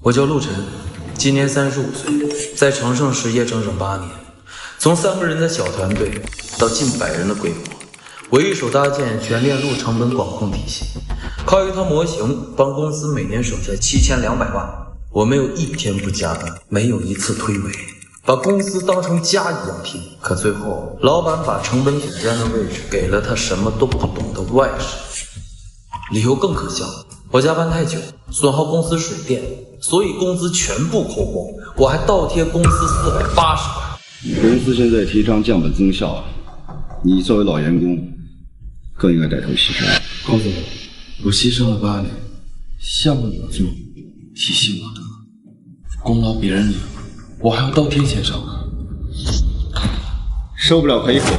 我叫陸晨，今年35歲，在長盛實業整整8年，從3個人的小團隊到近100人的規模，我一手搭建全鏈路成本管控體系，靠一套模型幫公司每年省下7200萬。我沒有一天不加班，沒有一次推諉，把公司當成家一樣拼。可最後，老闆把成本總監的位置給了他什麼都不懂的外甥，理由更可笑。我加班太久，損耗公司水電，所以工資全部扣光，我還倒貼公司480萬。公司現在提倡降本增效，你作為老員工，更應該帶頭犧牲。高總，我犧牲了8年，項目有做，體系我得，功勞別人領，我還要倒貼錢上課。受不了可以滾。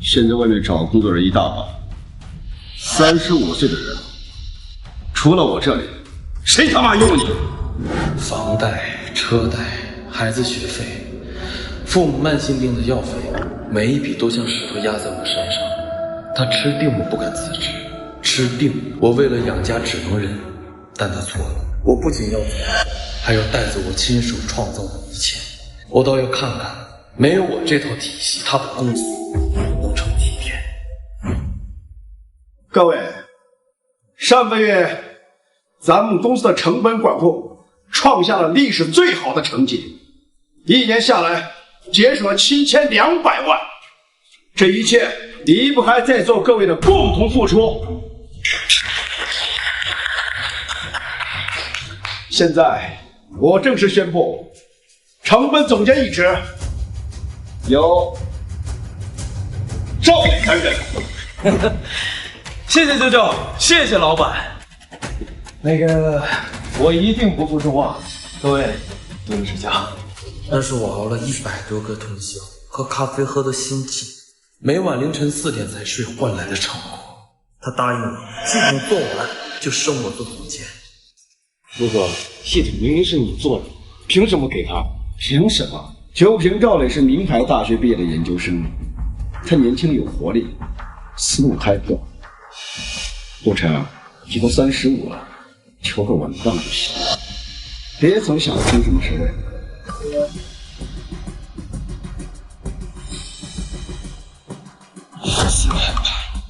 現在外面找工作人一大把，35歲的人。除了我這裡，誰他媽用你？房貸、車貸、孩子學費、父母慢性病的藥費，每一筆都像石頭壓在我身上。他吃定我不敢辭職，吃定我為了養家只能忍。但他錯了，我不僅要走，還要帶走我親手創造的一切。我倒要看看，沒有我這套體系，他的公司能成幾天？各位，上個月咱們公司的成本管控創下了歷史最好的成績，1年下來節省了7200萬，這一切離不開在座各位的共同付出。現在我正式宣布，成本總監一職由趙磊担任。謝謝舅舅，謝謝老闆。那個，我一定不負众望，各位多多指教。那是我熬了100多個通宵，喝咖啡喝的心悸，每晚凌晨4點才睡換來的成果。他答應我，系統做完就升我做總監。陸哥，系統明明是你做的，憑什麼給他？憑什麼？就憑趙磊是名牌大學畢業的研究生，他年輕有活力，思路開闊。陸晨，你都35了，求個穩當就行，別總想着拼什麼職位。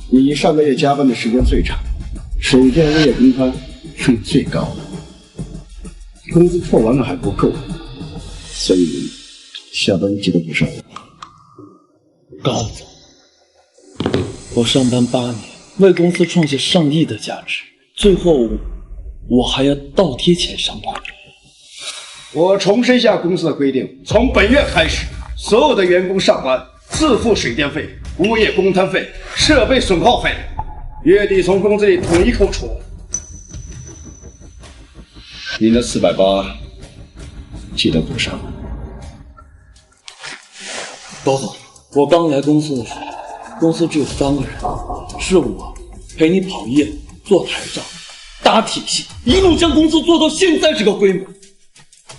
你上個月加班的時間最長，水電物業工攤是你最高的，工資扣完了還不夠，所以下班記得補上。高總，我上班8年，為公司創下上億的價值，最後我還要倒貼錢上班。我重申一下公司的規定，從本月開始，所有的員工上班自付水電費、物業工攤費、設備損耗費，月底從工資裡統一扣除。你那480記得補上。高總，我剛來公司的時候，公司只有3個人，是我陪你跑業、做台賬、搭體系，一路將公司做到現在這個規模。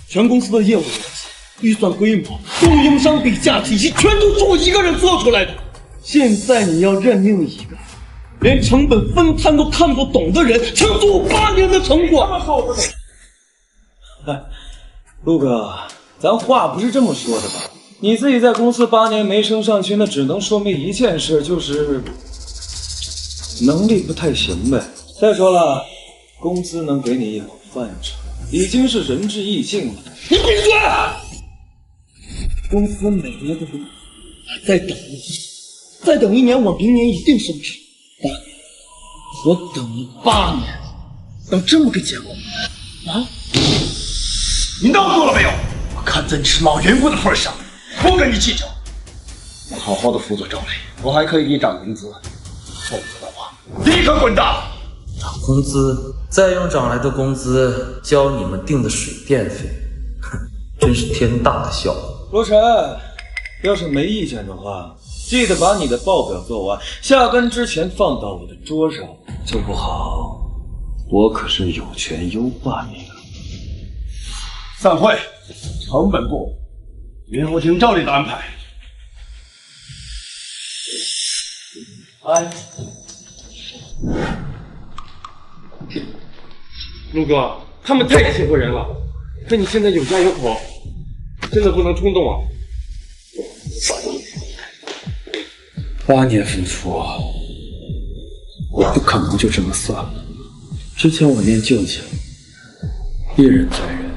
全公司的業務邏輯、預算規模、供應商比價體系，全都是我一個人做出來的。現在你要任命一個連成本分攤都看不懂的人，承做我8年的成果。陸哥，咱話不是這麼說的吧？你自己在公司8年沒升上去，那只能說明一件事，就是能力不太行唄。再說了，工資能給你一口飯吃，已經是仁至義盡了。你閉嘴！公司每年都给再等1年，再等1年，我明年一定升職。8年，我等了8年，等這麼個結果啊！你鬧夠了沒有？我看在你是老員工的份上，不跟你計較。好好的輔佐趙磊，我還可以給你漲工資。否則的話，立刻滾蛋！漲工資，再用漲来的工資交你們定的水電費，哼，真是天大的笑话。陸晨，要是沒意見的話，記得把你的報表做完，下班之前放到我的桌上。做不好，我可是有權優化你的。散會，成本部，明后听趙磊的安排。陆哥，他们太欺負人了。可你现在有家有口，真的不能冲动啊。8年付出，我不可能就这么算了。之前我念旧情，一忍再忍。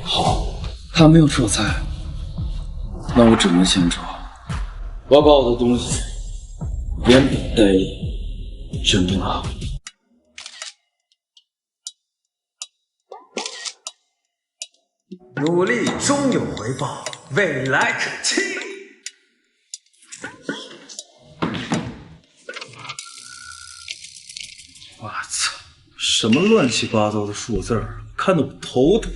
好，他没有说菜，那我只能先做。我要把我的东西连本带利全部拿。努力终有回報，未來可期。我操，什麼亂七八糟的數字兒，看得我頭疼。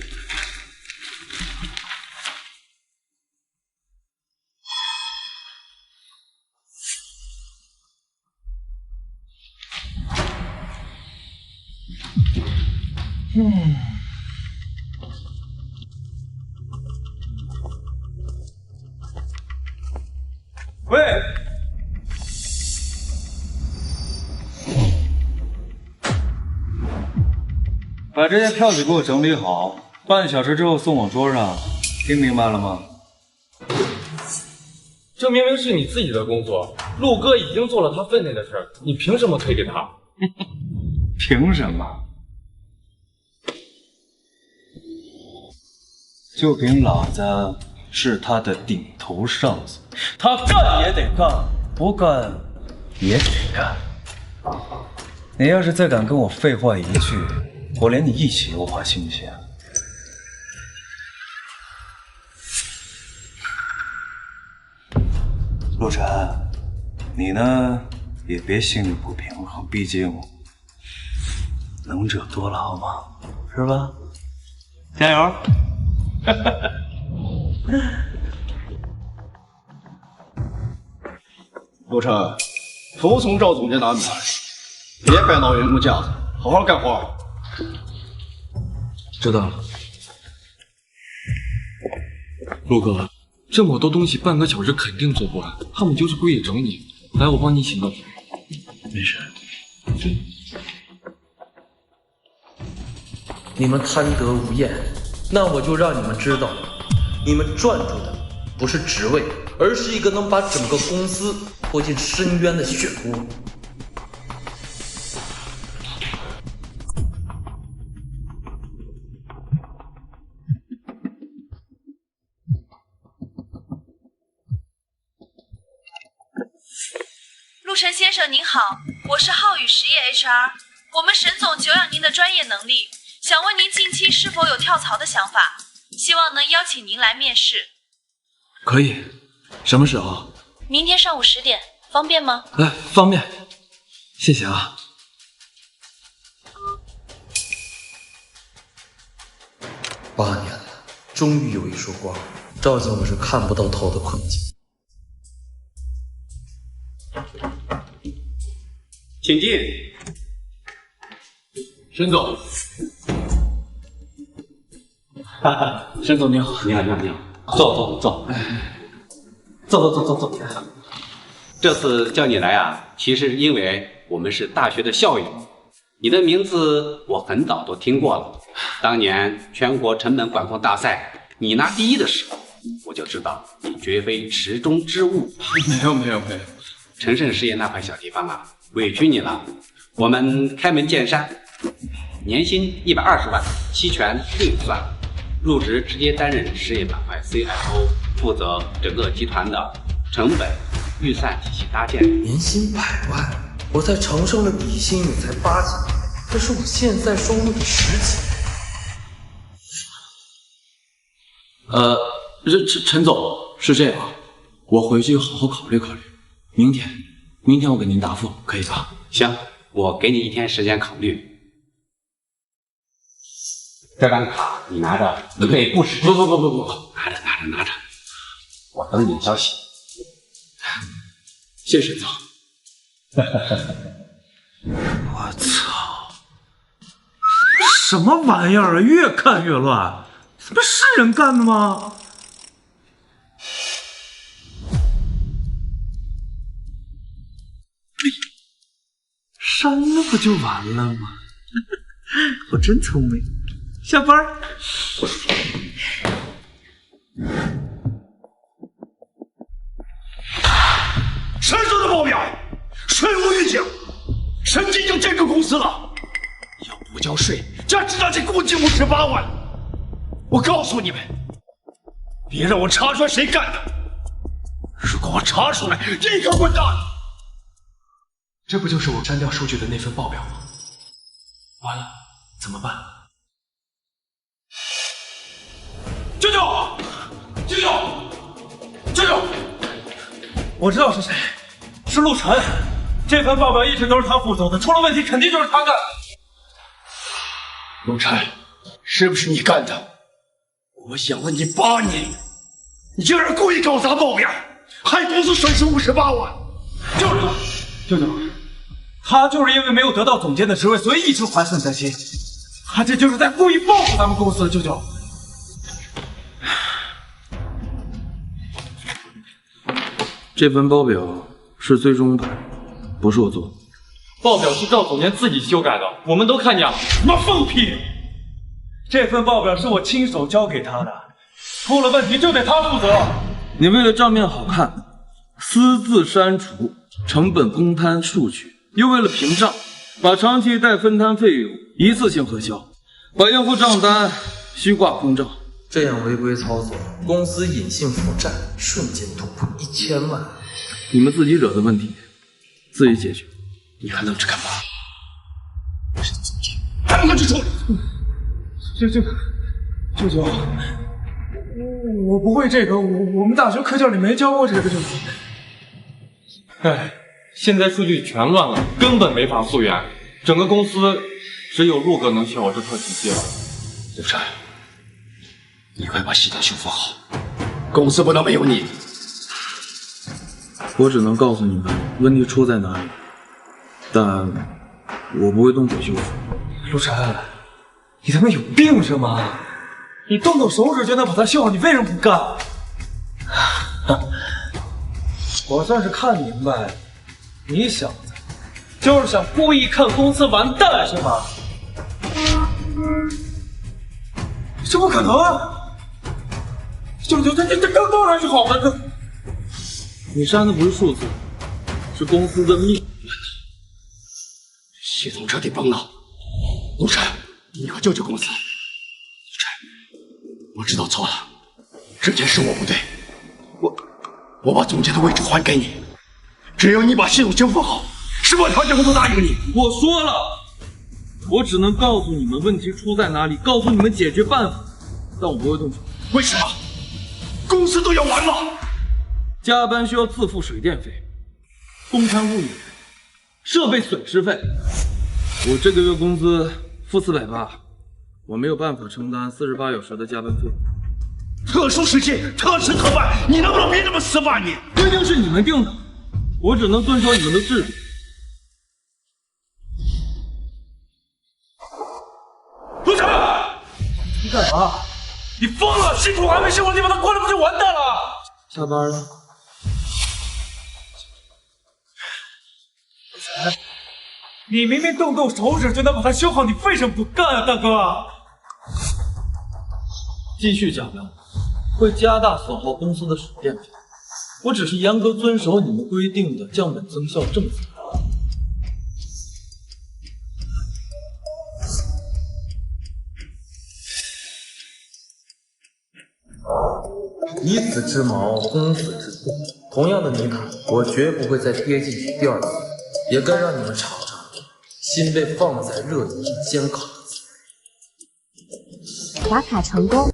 喂，把这些票据给我整理好，半小时之後送我桌上，聽明白了嗎？這明明是你自己的工作，陸哥已經做了他分內的事兒，你憑什麼推給他？憑什麼？就憑老子是他的頂頭上司，他幹也得幹，不幹也得幹。你要是再敢跟我廢話一句，我連你一起優化，信不信？陸晨，你呢也別心裡不平衡，畢竟能者多勞嘛，是吧？加油！陸晨，服從趙總監的安排，別擺弄員工架子，好好幹活。知道了。陸哥，這麼多東西半個小時肯定做不完，他們就是故意整你。來，我幫你請個。沒事。你們貪得無厭，那我就讓你們知道，你們賺住的不是職位，而是一個能把整個公司拖進深淵的漩渦。陸晨先生您好，我是浩宇實業 HR， 我們沈總久仰您的專業能力，想問您近期是否有跳槽的想法，希望能邀請您來面試。可以，什麼時候？明天上午10點，方便嗎？方便，謝謝啊。8年了，終於有一束光，照進我是看不到頭的困境。請進。沈總，沈總您好。你好，你好，你好。坐。坐。這次叫你來啊，其實是因為我們是大學的校友。你的名字我很早都聽過了。當年全國成本管控大賽，你拿第1的時候，我就知道你絕非池中之物。沒有。成盛實業那塊小地方啊，委屈你了。我們開門見山，年薪120萬，期權另算，入職直接擔任事業板塊 CFO， 負責整個集團的成本預算體系搭建。年薪100萬，我在長盛的底薪也才8幾，這是我現在收入的10幾。陳總，是這樣，我回去好好考慮考慮。明天我給您答覆，可以吧？行，我給你1天時間考慮。這張卡你拿着，你可以不使。不，拿着，我等你的消息。謝謝沈總。我操！什麼玩意兒啊！越看越亂，這不是人幹的嗎？刪了不就完了嗎？我真聰明。下班。谁说的报表？税务预警，审计就这个公司了，要不交税，加滞纳金估计58万。我告诉你们，别让我查出来谁干的。如果我查出来，立刻滚蛋！这不就是我删掉数据的那份报表吗？完了，怎么办？舅舅，舅舅，舅舅，我知道是谁，是陆晨。这份报表一直都是他负责的，出了问题肯定就是他干的。陆晨，是不是你干的？我养了你8年，你竟然故意搞砸报表，害公司损失58万！就是他，舅舅，他就是因为没有得到总监的职位，所以一直怀恨在心。他这就是在故意报复咱们公司，舅舅。这份报表是最终版，不是我做的。报表是赵总监自己修改的，我们都看见了。什么放屁！这份报表是我亲手交给他的，出了问题就得他负责。你为了账面好看，私自删除成本公摊数据，又为了屏障，把长期待分摊費用一次性核销，把应付账单虛掛公賬。这样違規操作，公司隱性負債瞬間突破1000萬。你們自己惹的問題，自己解決。你還愣着幹嘛？還不快去處理！舅舅，我不會這個，我們大學課件裡沒教過這個，舅舅。哎，現在數據全亂了，根本沒法溯源。整個公司只有陸哥能學我這套體系了。陸晨，你快把系統修復好，公司不能沒有你。我只能告訴你們問題出在哪裡，但我不會動手修復。陸晨，你他媽有病是嗎？你動動手指就能把它修好，你為什麼不幹？我算是看明白了，你小子就是想故意看公司完蛋是嗎？這不可能啊！舅舅，這當然是好的，這。你刪的不是數字，是公司的命。系統徹底崩了，陸晨，你要救救公司。陸晨，我知道錯了，這件事我不對，我把總監的位置還給你，只要你把系統修復好，什麼條件我都答應你。我說了，我只能告訴你們問題出在哪裡，告訴你們解決辦法，但我不會動手。為什麼？公司都要完了。加班需要自付水電費、公攤物業、設備損失費。我這個月工資付480，我沒有辦法承擔48小時的加班費。特殊時期特事特辦，你能不能別這麼死板你？規定是你們定的，我只能遵守你們的制度。陸晨，你幹嘛？你瘋了！系統還沒修好，你把它關了不就完蛋了？下班了。你明明動手指就能把它修好，你為什麼不幹啊，大哥？繼續加班，會加大損耗公司的水電費。我只是嚴格遵守你們規定的降本增效政策。以子之矛攻子之盾，同樣的泥潭，我絕不會再跌進去第二次，也該讓你們嘗嘗心被放在熱油上煎烤的滋味。打卡成功。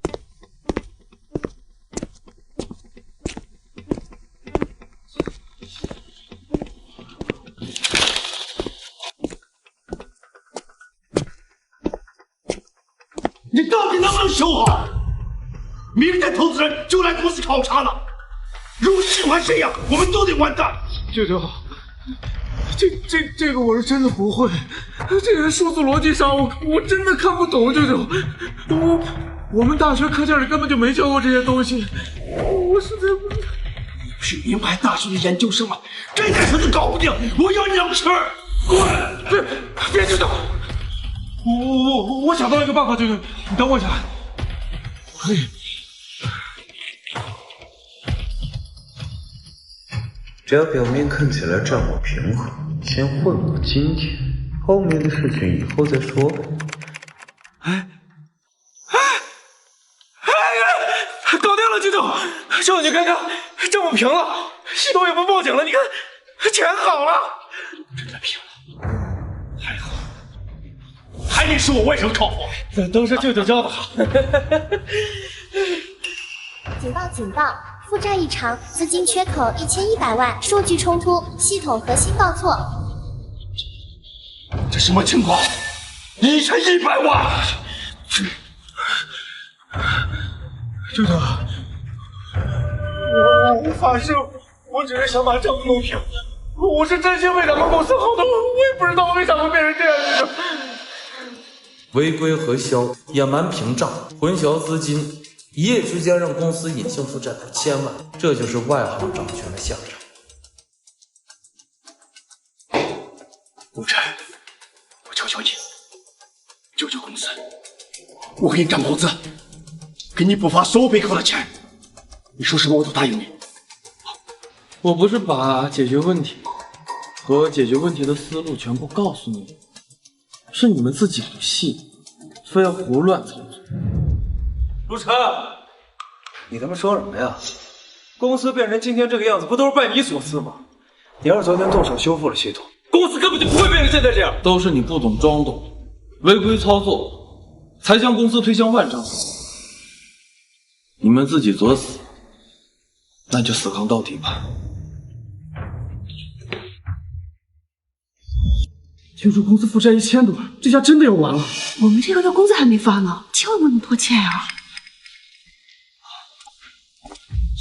你到底能不能修好？明天投資人就來公司考察了，如果喜歡誰呀，我們都得完蛋。舅舅，這個我是真的不會，這個數字邏輯上我真的看不懂，舅舅，我們大學課件裡根本就沒教過這些東西，我實在不。你不是名牌大學的研究生嗎？這點事都搞不定，我要你兩吃！滾！別舅舅，我想到了一个办法，舅舅，你等我一下。只要表面看起来战火平和，先混过今天，后面的事情以后再说呗。搞定了，舅舅！舅舅，你看看，这么平了，系统也不报警了，你看，钱好了，真的平了，还好，还得是我外甥靠谱，这都是舅舅教的好。警报！警报！负债异常，资金缺口1100万，数据冲突，系统核心报错。这什么情况？1100万！舅舅，我发誓，我只是想把账弄平，我是真心为咱们公司好的，我也不知道为啥会变成这样子。违规核销、掩瞒屏障、混淆資金，一夜之間讓公司隱性負債到1000萬，這就是外行掌權的下場。陸晨，我求求你，救救公司，我給你漲工資，給你補發所有被扣的錢，你說什麼我都答應你。我不是把解決問題和解決問題的思路全部告訴你，是你們自己不信，非要胡亂操作。陸晨，你他媽說什麼呀？公司變成今天這個樣子，不都是拜你所賜嗎？你要是昨天動手修復了系統，公司根本就不會變成現在這樣。都是你不懂裝懂，違規操作，才將公司推向萬丈。你們自己作死，那就死扛到底吧。聽說公司負債1000多，這下真的要完了。我們這個月工資還沒發呢，千萬不能拖欠啊！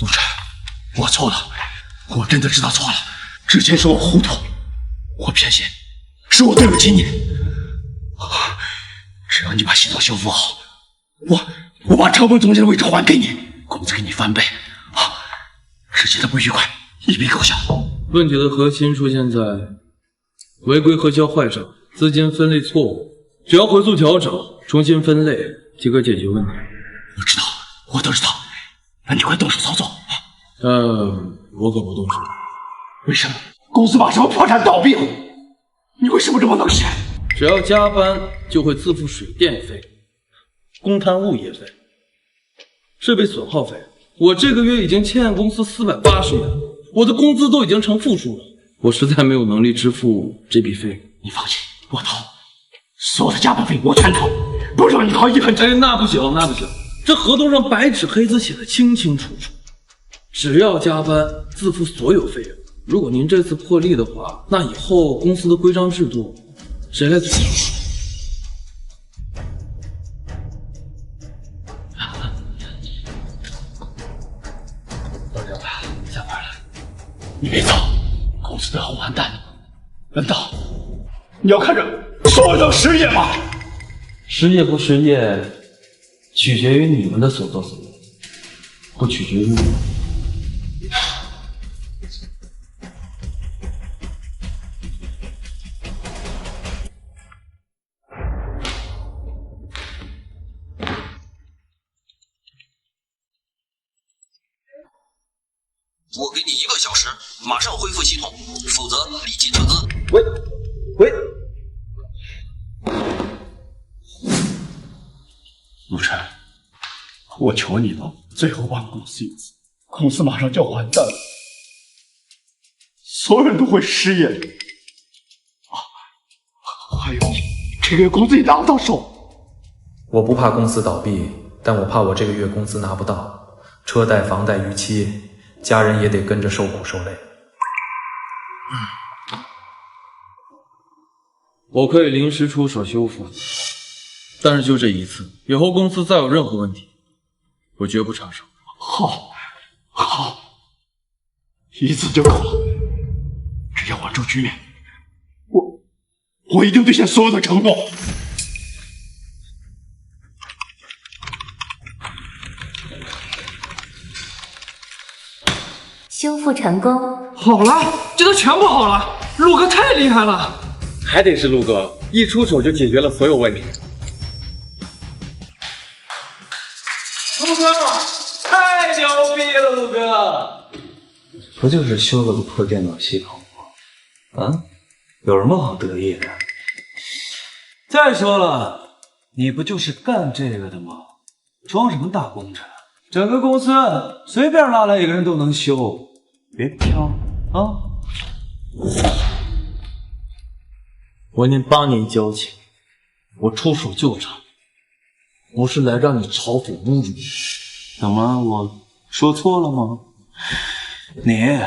陸晨，我錯了，我真的知道錯了，之前是我糊塗，我偏心，是我對不起你。只要你把系統修復好，我把成本總監的位置還給你，工資給你翻倍，之前的不愉快一筆勾銷。問題的核心出現在違規核銷壞賬、資金分類錯誤，只要回溯調整、重新分類即可解決問題。我知道，我都知道，那你快動手操作。我可不動手。為什麼？公司馬上要破產倒閉了，你為什麼這麼能閒？只要加班就會自負水電費、公攤物業費、設備損耗費。我這個月已經欠公司480元，我的工資都已經成負數了。我實在沒有能力支付這筆費。你放心，我掏，所有的加班費我全掏，不讓你掏一分錢。那不行，那不行，這合同上白紙黑字寫的清清楚楚，只要加班自負所有費用。如果您這次破例的話，那以後公司的規章制度誰來遵守？老劉，下班了，你別走，公司都要完蛋了。難道你要看着所有人失業嗎？失業不失業，取決於你們的所作所為，不取決於我。我給你1個小時，馬上恢復系統，否則立即撤資。喂，陸晨，我求你了，最後幫公司一次，公司馬上就要完蛋了，所有人都會失業。還有，這個月工資也拿不到手。我不怕公司倒閉，但我怕我這個月工資拿不到，車貸房貸逾期，家人也得跟着受苦受累。我可以臨時出手修復，但是就這一次，以後公司再有任何問題，我絕不插手。好，一次就夠了。只要穩住局面，我一定兌現所有的承諾。修復成功。好了，這都全部好了，陸哥太厲害了。還得是陸哥，一出手就解决了所有问题。陆哥，太牛逼了，陆哥！不就是修了个破电脑系统吗？啊，有什么好得意的？再说了，你不就是干这个的吗？装什么大工程？整个公司随便拉来一个人都能修，别飘啊！我念8年交情，我出手就斩，不是来让你嘲讽侮辱。怎么，我说错了吗？你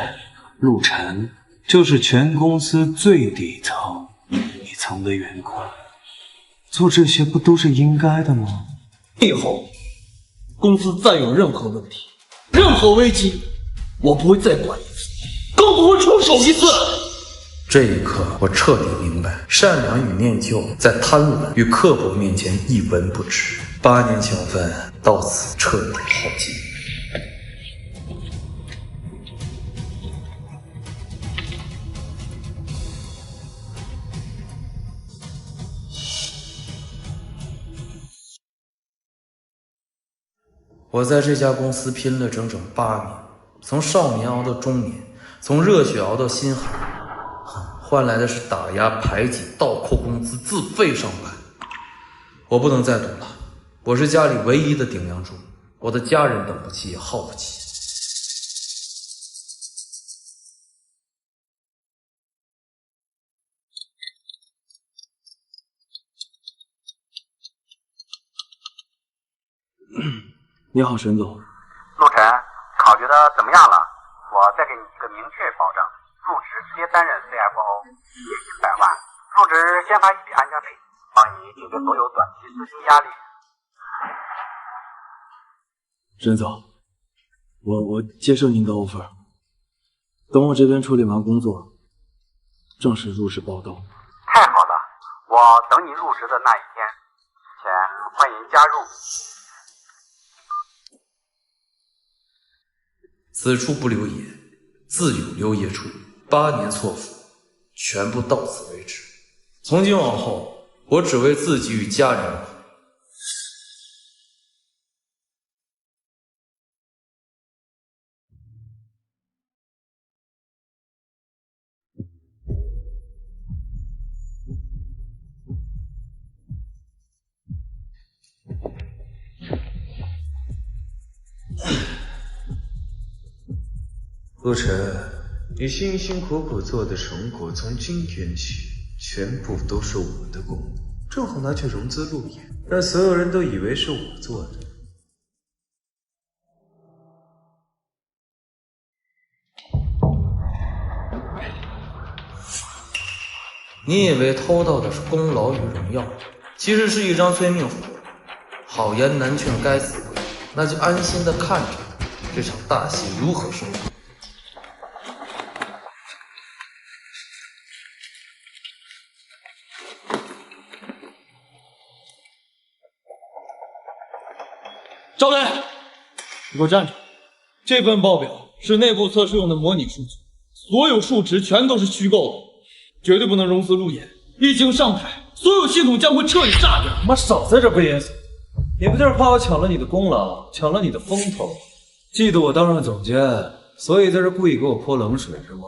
陆晨就是全公司最底层的员工，做这些不都是应该的吗？以后公司再有任何问题、任何危机，我不会再管一次，更不会出手一次。这一刻，我彻底明白，善良与念旧在贪婪与刻薄面前一文不值。8年情分到此彻底耗尽。我在这家公司拼了整整8年，从少年熬到中年，从热血熬到心寒，换来的是打压、排挤、倒扣工资、自费上班。我不能再赌了，我是家里唯一的顶梁柱，我的家人等不起也耗不起。你好，沈总。陆晨，考虑的怎么样了？我再给你一个明确保证，入职直接担任 CFO， 月薪100万，入职先发一笔安家费，帮你解决所有短期资金压力。沈总，我接受您的 offer， 等我这边处理完工作，正式入职报道。太好了，我等你入职的那一天，之前欢迎加入。此处不留爷，自有留爷處。8年錯付，全部到此為止。從今往後，我只為自己與家人而活。陆晨，你辛辛苦苦做的成果，從今天起全部都是我的功，正好拿去融資路演，讓所有人都以為是我做的。你以為偷到的是功勞與榮耀，其實是一張催命符。好言難勸該死鬼，那就安心的看着這場大戲如何收場。赵雷，你给我站住！这份报表是内部测試用的模擬数据，所有数值全都是虛構的，絕對不能融資路演。一經上台，所有系統將會徹底炸掉。媽，少在這不嚴肅！你不就是怕我搶了你的功勞，搶了你的風頭，嫉妒我當上總監，所以在這故意給我潑冷水是嗎？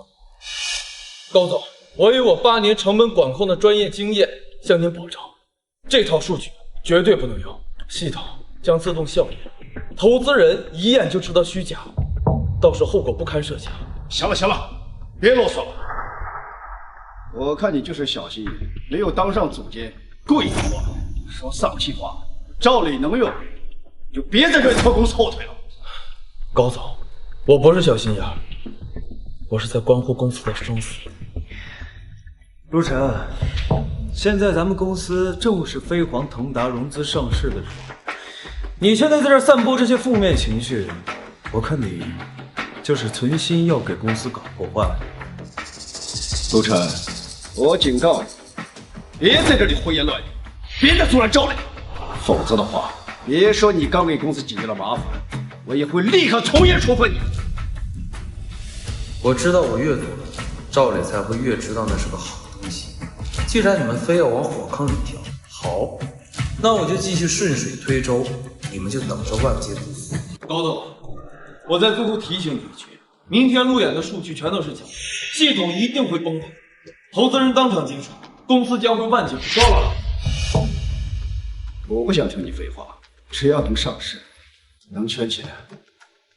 高總，我以我8年成本管控的專業經驗，向您保證，這套數據絕對不能用，系統將自動效應，投資人一眼就知道虛假，到時候後果不堪設想。行了行了，別囉嗦了。我看你就是小心眼，沒有當上總監，跪着我說喪氣話。趙磊能用，就別在這裡拖公司後腿了。高總，我不是小心眼，我是在關乎公司的生死。陸晨，現在咱們公司正是飛黃騰達融資上市的時候。你現在在這散播這些負面情緒，我看你就是存心要給公司搞破壞。陸晨，我警告你，別在這裡胡言亂語，別再阻攔趙磊，否則的話，別說你剛給公司解決了麻煩，我也會立刻從嚴處分你。我知道我越多，趙磊才會越知道那是個好東西。既然你们非要往火坑里跳，好，那我就继续顺水推舟，你们就等着万劫不复。高总，我在最后提醒你一句，明天路演的数据全都是假的，系统一定会崩盘，投资人当场结束，公司将会万劫不复。够了，我不想听你废话，只要能上市，能圈钱，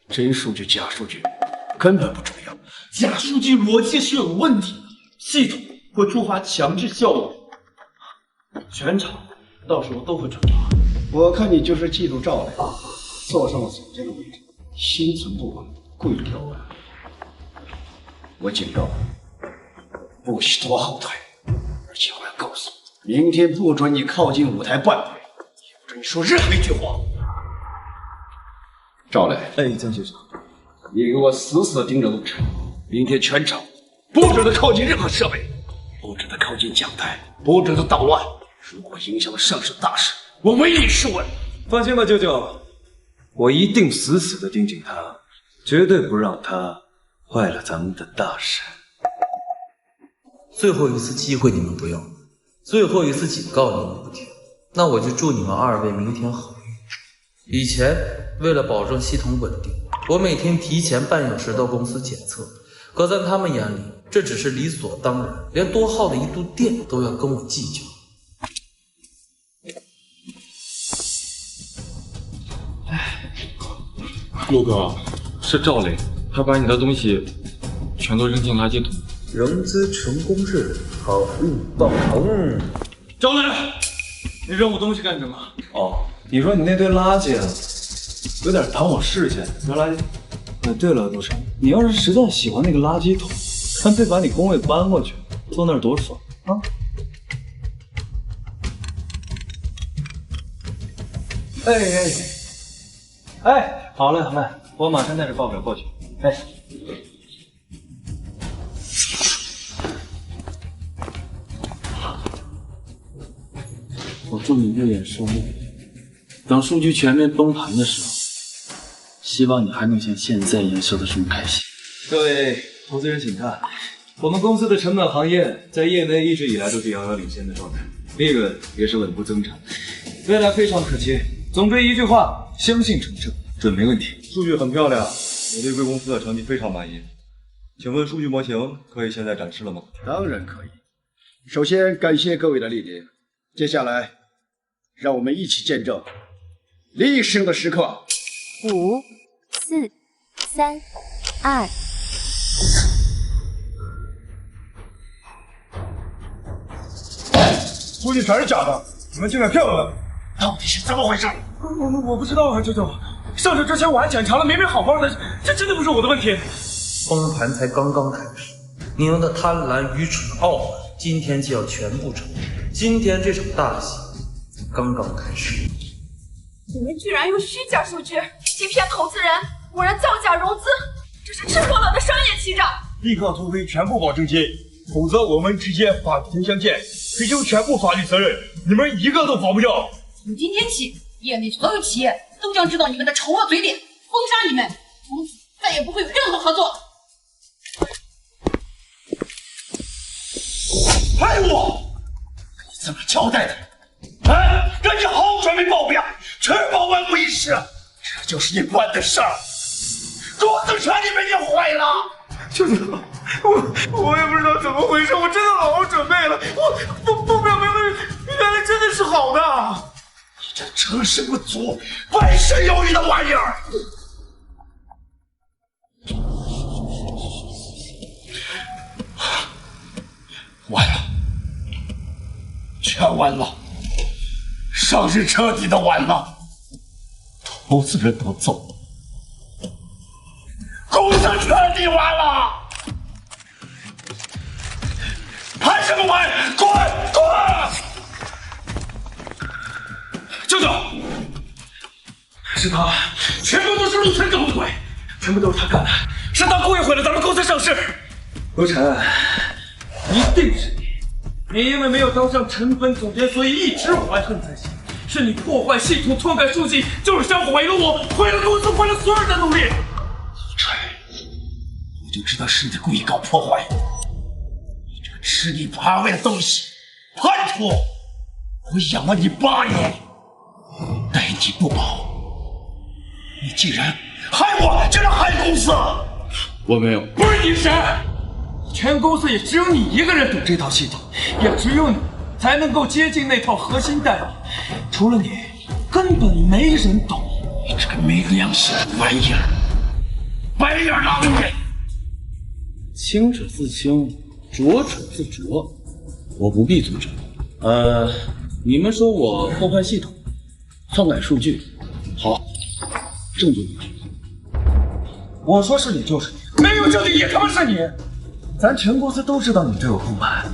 真数据假数据根本不重要。假数据逻辑是有问题的，系统会触发强制效应，全场到时候都会转发。我看你就是嫉妒赵磊，坐上了总监的位置，心存不稳，故意挑拨。我警告你，不许拖后腿，而且我要告诉你，明天不准你靠近舞台半步，也不准你说任何一句话。赵磊，哎，江先生，你给我死死地盯着陆晨，明天全场不准他靠近任何设备，不准他靠近讲台，不准他捣乱。如果影响了上市大事，我唯你是问。放心吧，舅舅，我一定死死地盯紧他，绝对不让他坏了咱们的大事。最后一次机会你们不要，最后一次警告你们不听，那我就祝你们二位明天好运。以前为了保证系统稳定，我每天提前半小时到公司检测，可在他们眼里这只是理所当然，连多耗的一度电都要跟我计较。陆哥，是赵磊，他把你的东西全都扔进垃圾桶。融资成功日，好运爆棚。赵磊，你扔我东西干什么？哦，你说你那堆垃圾啊，有点挡我视线，扔垃圾桶。对了，陆晨，你要是实在喜欢那个垃圾桶，干脆把你工位搬过去，坐那儿多爽啊！哎，好嘞好嘞，我马上带着报表过去。哎，我祝你越演顺利，等数据全面崩盘的时候，希望你还能像现在一样笑得这么开心。各位投资人请看，我们公司的成本行业在业内一直以来都是遥遥領先的狀態，利潤也是穩步增長，未來非常可期。總歸一句話，相信成正，準沒問題。數據很漂亮，我對貴公司的成績非常滿意。請問數據模型可以現在展示了嗎？當然可以。首先感謝各位的蒞臨，接下來讓我們一起見證歷史性的時刻。5、4、3、2。數據全是假的，你們竟敢騙我們！到底是怎麼回事？我不知道啊，舅舅。上市之前我還檢查了，明明好好的，這真的不是我的問題。崩盤才剛剛開始，你們的貪婪、愚蠢、傲慢，今天就要全部成功。今天這場大戲才剛剛開始。你們居然用虛假數據欺騙投資人，無人造假融資，這是赤裸裸的商業欺詐！立刻拖回全部保證金，否則我們直接法庭相見，追究全部法律責任，你們一個都跑不掉。從今天起，業內所有企業都將知道你們的醜惡嘴臉，封殺你們，從此再也不會有任何合作。害我！你怎麼交代的？趕緊好好準備報表，確保萬無一失。這就是你辦的事兒，公司全你們給毀了。舅舅，我也不知道怎麼回事，我真的好好準備了，我報表原來真的是好的。你這成事不足敗事有餘的玩意兒！完了，全完了，上市徹底的完了，投資人都走了，公司徹底完了，還什麼玩？滾！舅舅，是他，全部都是陸晨搞的鬼，全部都是他幹的，是他故意毀了咱們公司上市。陸晨，一定是你因為沒有當上成本總監，所以一直懷恨在心。是你破壞系統、篡改數據，就是想毀了我，毀了公司，毀了所有人的努力。陸晨，我就知道是你故意搞破壞，你這個吃裡扒外的東西，叛徒！我養了你8年，待你不薄，你竟然害我，竟然害公司！我没有。不是你谁？全公司也只有你一个人懂这套系统，也只有你才能够接近那套核心代码。除了你，根本没人懂。你这个没良心的玩意儿，白眼狼你！清者自清，浊者自浊，我不必阻止。你们说我破坏系统，篡改数据，好，证据呢？我说是你就是你，没有证据也他妈是你。咱全公司都知道你这有空白，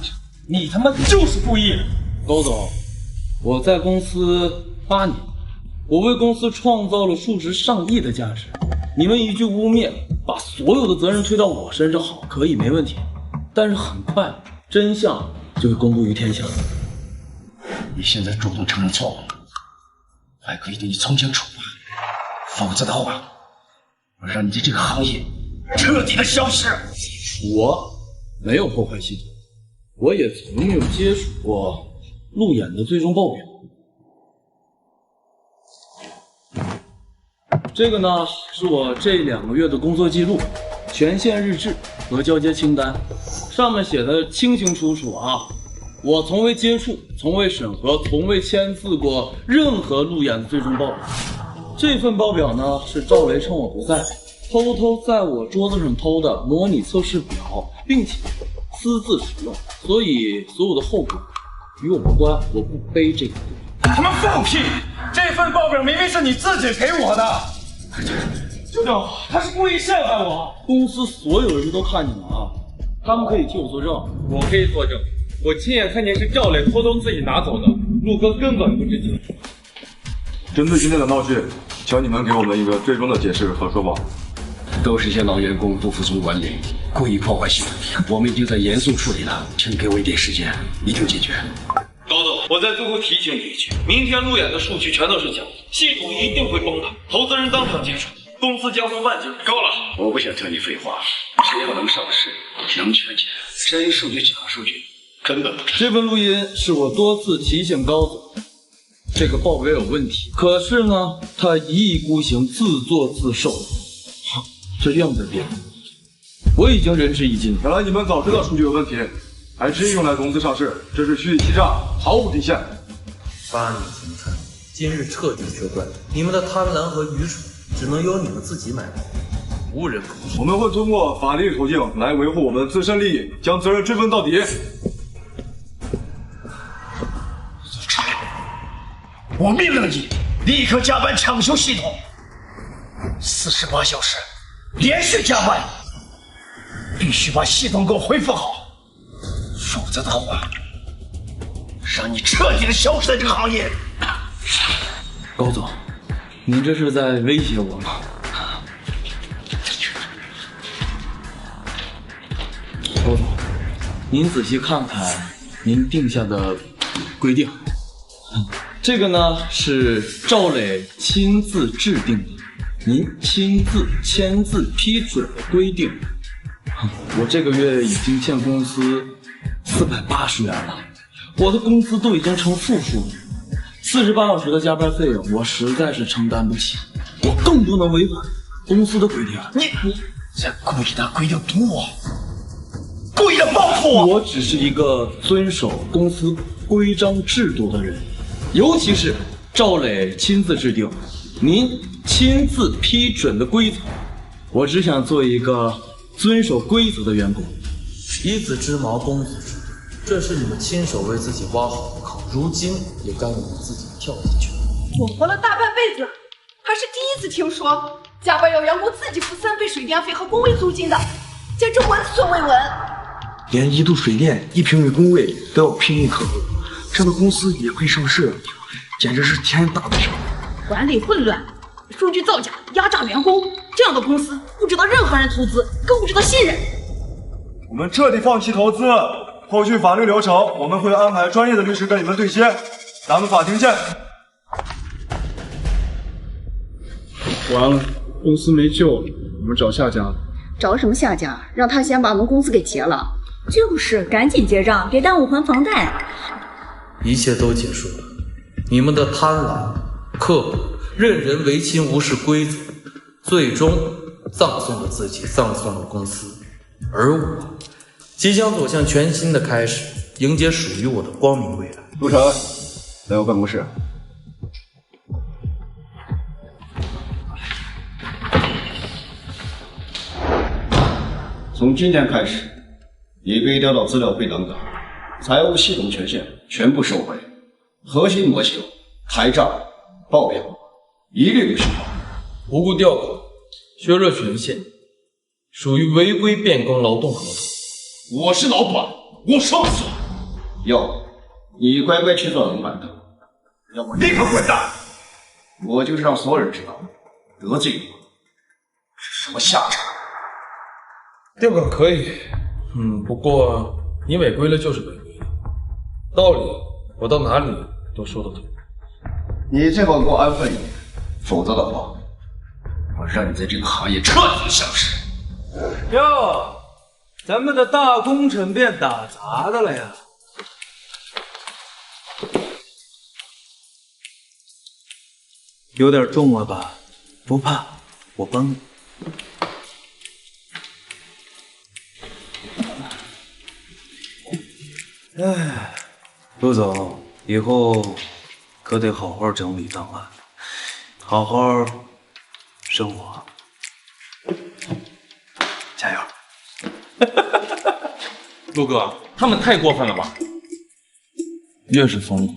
你他妈就是故意。高总，我在公司8年，我为公司创造了数值上亿的价值。你们一句污蔑，把所有的责任推到我身上，好，可以，没问题。但是很快，真相就会公布于天下。你现在主动承认错误，还可以对你从轻处罚，否则的话，我让你在这个行业彻底的消失。我没有破坏系统，我也从没有接触过路演的最终报表。这个呢，是我这2个月的工作记录、权限日志和交接清单，上面写的清清楚楚啊。我从未接触、从未审核、从未签字过任何路演的最终报表。这份报表呢，是赵雷趁我不在，偷偷在我桌子上偷的模拟测試表，并且私自使用，所以所有的后果与我无关，我不背这个。他妈放屁！这份报表明明是你自己给我的。舅舅，他是故意陷害我。公司所有人都看见了啊，他们可以替我作证。我可以作证，我亲眼看见是赵磊偷偷自己拿走的，陆哥根本不知情。针对今天的闹剧，请你们给我们一个最终的解释和说法。都是些老员工不服从管理，故意破坏系统，我们已经在严肃处理了，请给我一点时间，一定解决。高总，我在最后提醒你一句，明天路演的数据全都是假的，系统一定会崩塌，投资人当场结束，公司将会万劫。够了，我不想听你废话。只要能上市，能圈钱，真数据假数据根本不是。这份录音是我多次提醒高总，这个报表有问题，可是呢，他一意孤行，自作自受。这样的变，我已经仁至义尽。原来你们早知道数据有问题，还执意用来融资上市，这是虚欺诈，毫无底线。8年行餐，今日彻底决断，你们的贪婪和愚蠢只能由你们自己买单，无人可说。我们会通过法律途径来维护我们自身利益，将责任追分到底。我命令你立刻加班抢修系统，48小时连续加班，必须把系统给我恢复好，否则的话，让你彻底的消失在这个行业。高总，您这是在威胁我吗？高总，您仔細看看您定下的規定，這個呢是趙磊親自制定的，您親自簽字批准的規定。我這個月已經欠公司480元了，我的工資都已經成負數了，48小時的加班費用我實在是承擔不起，我更不能違反公司的規定。你在故意拿規定堵我，故意的報復我。我只是一個遵守公司規章制度的人，尤其是趙磊親自制定、您親自批准的規則，我只想做一個遵守規則的員工。以子之矛攻子之盾，這是你們親手為自己挖好的坑，如今也該你們自己跳進去。我活了大半輩子，還是第一次聽說加班要員工自己付3倍水電費和工位租金的，簡直聞所未聞。連1度水電、1平米工位都要拼命客戶，這樣的公司也會上市，簡直是天大的事。管理混亂，數據造假，壓榨員工，這樣的公司不值得任何人投資，更不值得信任。我們徹底放棄投資，後續法律流程我們會安排專業的律師跟你們對接，咱們法庭見。完了，公司沒救了，我們找下家。找什麼下家？讓他先把我們公司給結了。就是，趕緊結賬，別耽誤還房貸。一切都結束了。你们的貪婪、刻薄、任人唯亲、无視規則，最終葬送了自己，葬送了公司。而我即將走向全新的開始，迎接屬於我的光明未來。陸晨，來我辦公室。從今天開始，你被調到資料會等等，財務系統權限全部收回，核心模型、台賬、報表一律不許動。無故調崗、削弱權限，屬於違規變更勞動合同。我是老闆，我說了算。要不你乖乖去坐冷板凳，要不立刻滾蛋！我就是讓所有人知道，得罪我是什麼下場。調崗可以，不過你違規了就是違規了，道理我到哪裡都說得通。你最好給我安分一點，否則的話，我讓你在這個行業徹底消失。喲，咱們的大功臣變打雜的了呀！有點重了吧？不怕，我幫你。哎，陸總，以後可得好好整理檔案，好好生活。加油！陸哥，他們太過分了吧？越是瘋狂，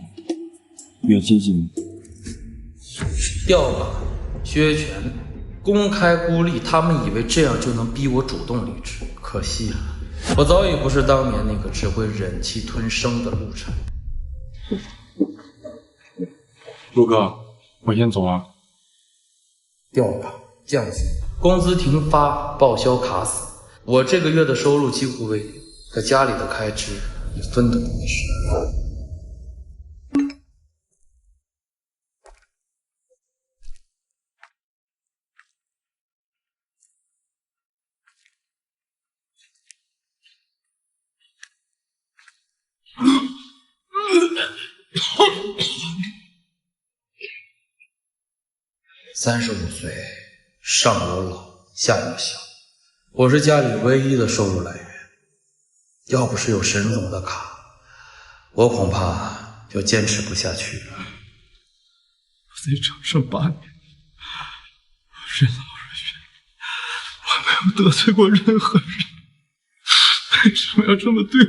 越接近你。調崗、削權、公開孤立，他們以為這樣就能逼我主動離職，可惜了，我早已不是當年那個只會忍氣吞聲的陸晨。陸哥，我先走了。調崗、降薪、工資停發、報銷卡死，我這個月的收入幾乎為零，可家裡的開支也分得不沒事。35歲，上有老，下有小，我是家裡唯一的收入來源。要不是有沈總的卡，我恐怕就堅持不下去了。我在場上8年，任勞任怨，我沒有得罪過任何人，為什麼要這麼對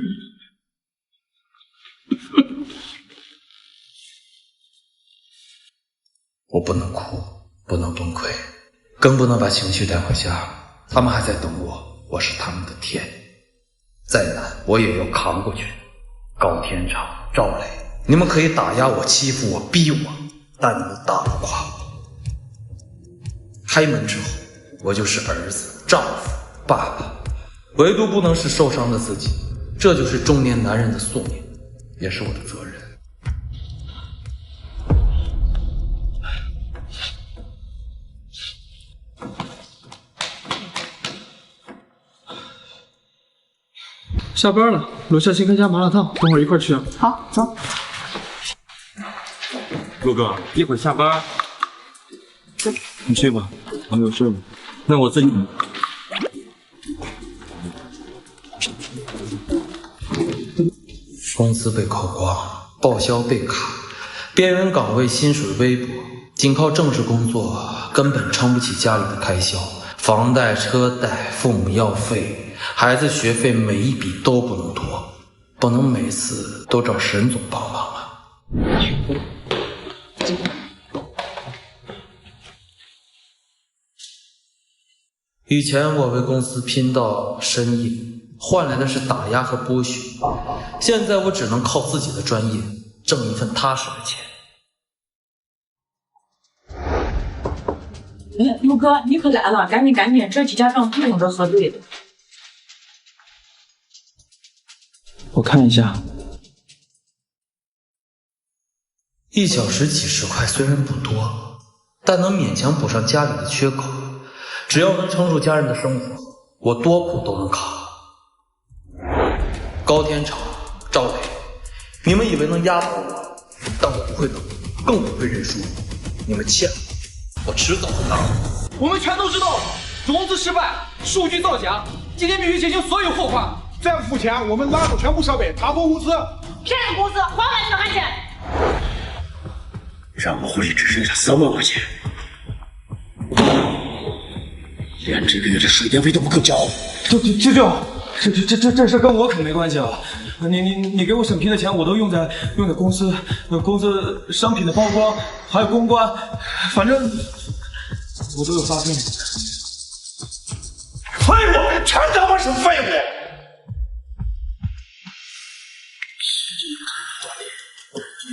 我？我不能哭，不能崩潰，更不能把情緒帶回家。他們還在等我，我是他們的天，再難我也要扛過去。高天長、趙磊，你們可以打壓我、欺負我、逼我，但你們打不垮我。開門之後，我就是兒子、丈夫、爸爸，唯獨不能是受傷的自己。這就是中年男人的宿命，也是我的責任。下班了，楼下新开家麻辣燙，等会儿一塊去啊。好，走。陸哥，一會兒下班。走，你去吧，我有事了。那我自己。工資被扣光，報銷被卡，邊緣崗位薪水微薄，僅靠正式工作根本撐不起家裡的開銷，房貸、車貸、父母藥費、孩子學費，每一筆都不能拖，不能每次都找沈總幫忙啊。以前我為公司拼到深夜，換來的是打壓和剝削，現在我只能靠自己的專業掙一份踏實的錢。陸哥，你可來了，趕緊，這幾家賬不等着核對的。我看一下，1小時幾十塊雖然不多，但能勉強補上家裡的缺口。只要能撐住家人的生活，我多苦都能扛。高天長、趙磊，你们以為能壓倒我，但我不會冷，更不會認輸。你們欠我遲早會拿。我們全都知道了，融資失敗，數據造假，今天必須減輕所有後患。再不付錢，我們拉走全部設備，查封公司。騙人公司，還完全還錢。讓我狐狸只剩下3萬塊錢，連這個月的水電費都不夠交。舅，這事跟我可沒關係啊！你給我審批的錢，我都用在公司商品的包裝，還有公關，反正我都有發聲。廢物，全他媽是廢物！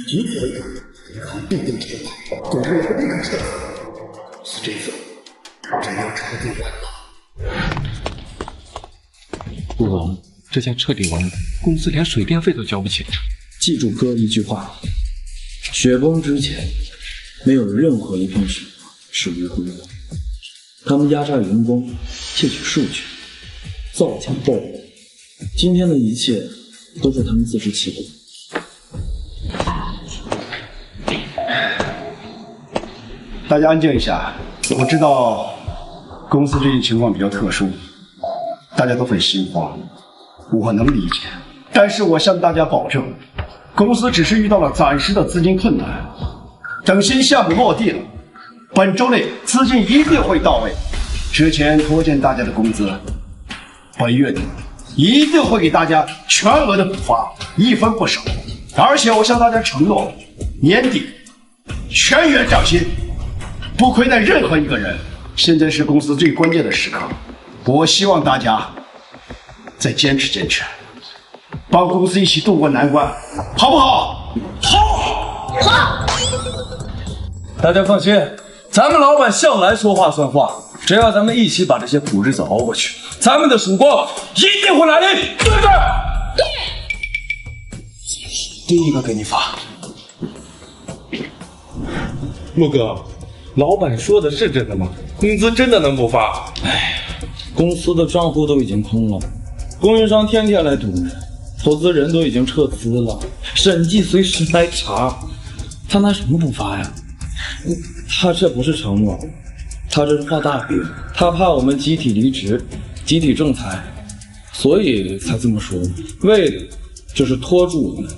你可以，他必定知道，董事会立刻撤。是这次，真要彻底完了。不完，这下彻底完了，公司连水電費都交不起了。記住哥一句話，雪崩之前，沒有任何一片雪是無辜的。他們壓榨員工，竊取數據，造假報告，今天的一切都是他們自食其果。大家安靜一下，我知道公司最近情況比較特殊，大家都很心慌，我能理解。但是我向大家保證，公司只是遇到了暫時的資金困難，等新項目落地了，本周內資金一定會到位。之前拖欠大家的工資，本月底一定會給大家全額的補發，一分不少。而且我向大家承諾，年底全員漲薪。不虧待任何一個人。現在是公司最關鍵的時刻，我希望大家再堅持堅持，幫公司一起度過難關，好不好？好！好！大家放心，咱們老闆向來說話算話，只要咱們一起把這些苦日子熬過去，咱們的曙光一定會來臨，對不對？對。第一個給你發。陸哥。老闆說的是真的嗎？工資真的能不發？哎，公司的賬戶都已經空了，供應商天天來堵人，投資人都已經撤資了，審計隨時來查，他拿什麼不發呀？他這不是承諾，他這是畫大餅，他怕我們集體離職，集體仲裁，所以才這麼說，為的就是拖住我們，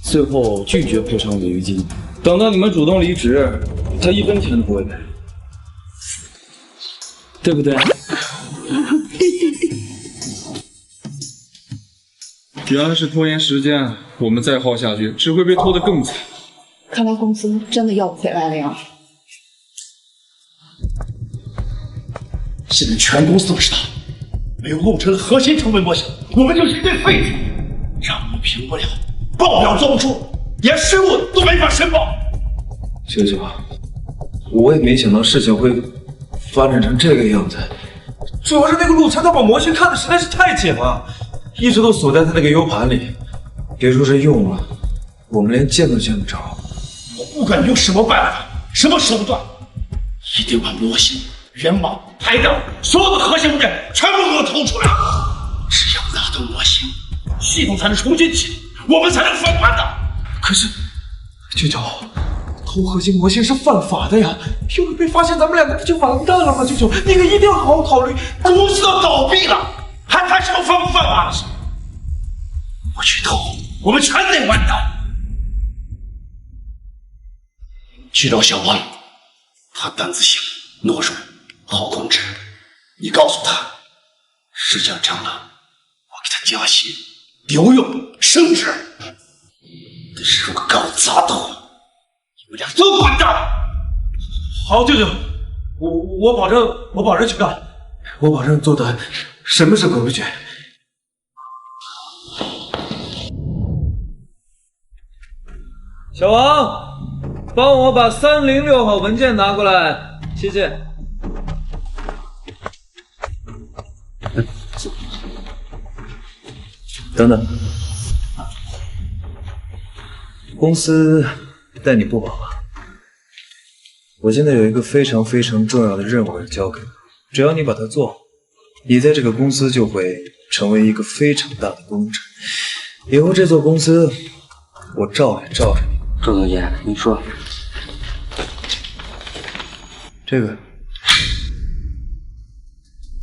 最後拒絕賠償違約金，等到你們主動離職，他1分錢都不會賠，對不對？原來是拖延時間，我們再耗下去只會被拖得更慘。看來公司真的要不回來了呀！現在全公司都知道，沒有錄成核心成本模型，我們就是一堆廢紙，賬目評不了，報表做不出，連稅務都沒法申報。舅舅，我也沒想到事情會發展成這個樣子。主要是那個陸晨他把模型看的實在是太緊了，一直都鎖在他那個 U 盤裡，別說是用了，我們連見都見不着。我不管用什麼辦法，什麼手段，一定把模型、源碼、牌照所有的核心物件全部給我偷出來。只要拿到模型，系統才能重新啟動，我們才能翻盤的。可是，舅舅。偷核心模型是犯法的呀！要是被發現，咱們兩個不就完蛋了嗎？舅舅，你可一定要好好考慮。公司都倒閉了，還談什麼犯不犯法的事？我去偷，我們全得完蛋。去找小王，他膽子小，懦弱，好控制。你告訴他，事情成了，我給他加薪、留用、升職。但是如果搞砸到，你們倆都滾蛋！好，舅舅，我保證去幹，我保證做的什麼是過不去。小王，幫我把306號文件拿過來，謝謝。等等，公司待你不薄吧？我现在有一个非常非常重要的任務要交給你，只要你把它做好，你在這個公司就會成為一個非常大的功臣。以後這座公司我照也罩着你。周总监，你说这个，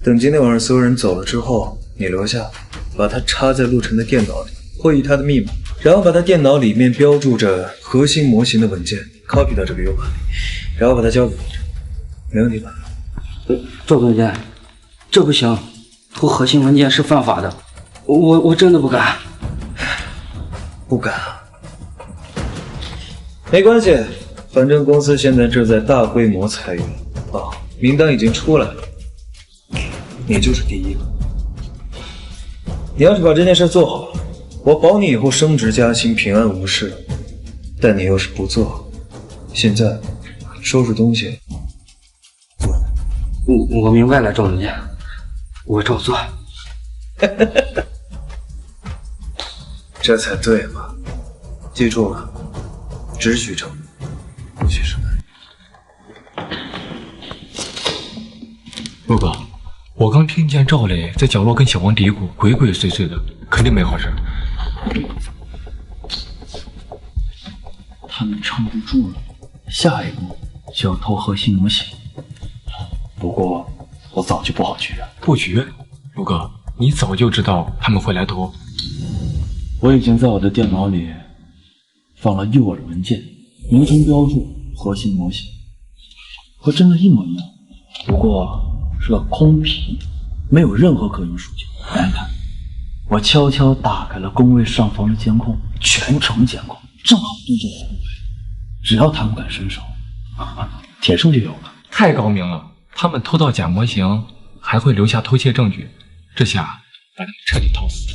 等今天晚上所有人走了之後，你留下，把它插在陸晨的電腦裡，會議他的密碼，然後把他電腦裡面標註着核心模型的文件 copy 到這個 U 盤裡，然後把它交給陸晨，沒問題吧？周總監，這不行，偷核心文件是犯法的，我真的不敢。不敢啊？沒關係，反正公司現在正在大規模裁員啊，名單已經出來了，你就是第一個。你要是把這件事做好了，我保你以後升職加薪，平安無事。但你要是不做，現在收拾東西。我明白了，周總監，我照做。這才對嘛！記住了，只許正義，不許生暗。陆哥，我剛聽見趙磊在角落跟小王嘀咕，鬼鬼祟祟的，肯定沒好事。他們撐不住了，下一步就要偷核心模型。不過我早就布好局了。布局？陸哥，你早就知道他們會來偷。我已經在我的電腦裡放了誘餌文件，名稱標註核心模型，和真的一模一樣，不過是個空皮，沒有任何可用數據。來看，我悄悄打開了工位上方的監控，全程監控，正好對着工位，只要他們敢伸手，鐵證就有了。太高明了，他們偷到假模型，還會留下偷竊證據，這下把他們徹底套死。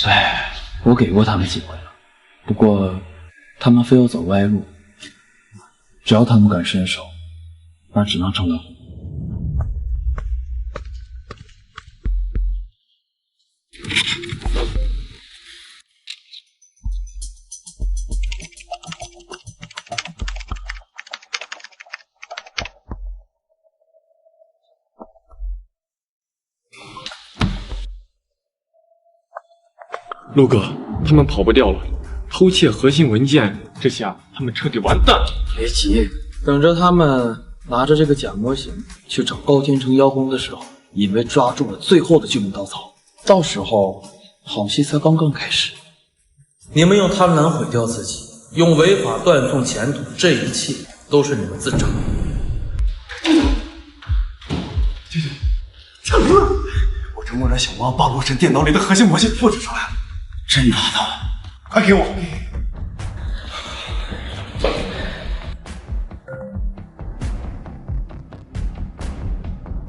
哎，我給過他們機會了，不過他們非要走歪路，只要他們敢伸手，那只能成了。陸哥，他們跑不掉了，偷竊核心文件，這下他們徹底完蛋了。別急，等着他們拿着這個假模型去找高天成邀功的時候，以為抓住了最後的救命稻草，到時候好戲才剛剛開始。你們用貪婪毀掉自己，用違法斷送前途，這一切都是你們自找。成了！我這默認小王把陸晨電腦裡的核心模型複製出來了。真拿到！快給我！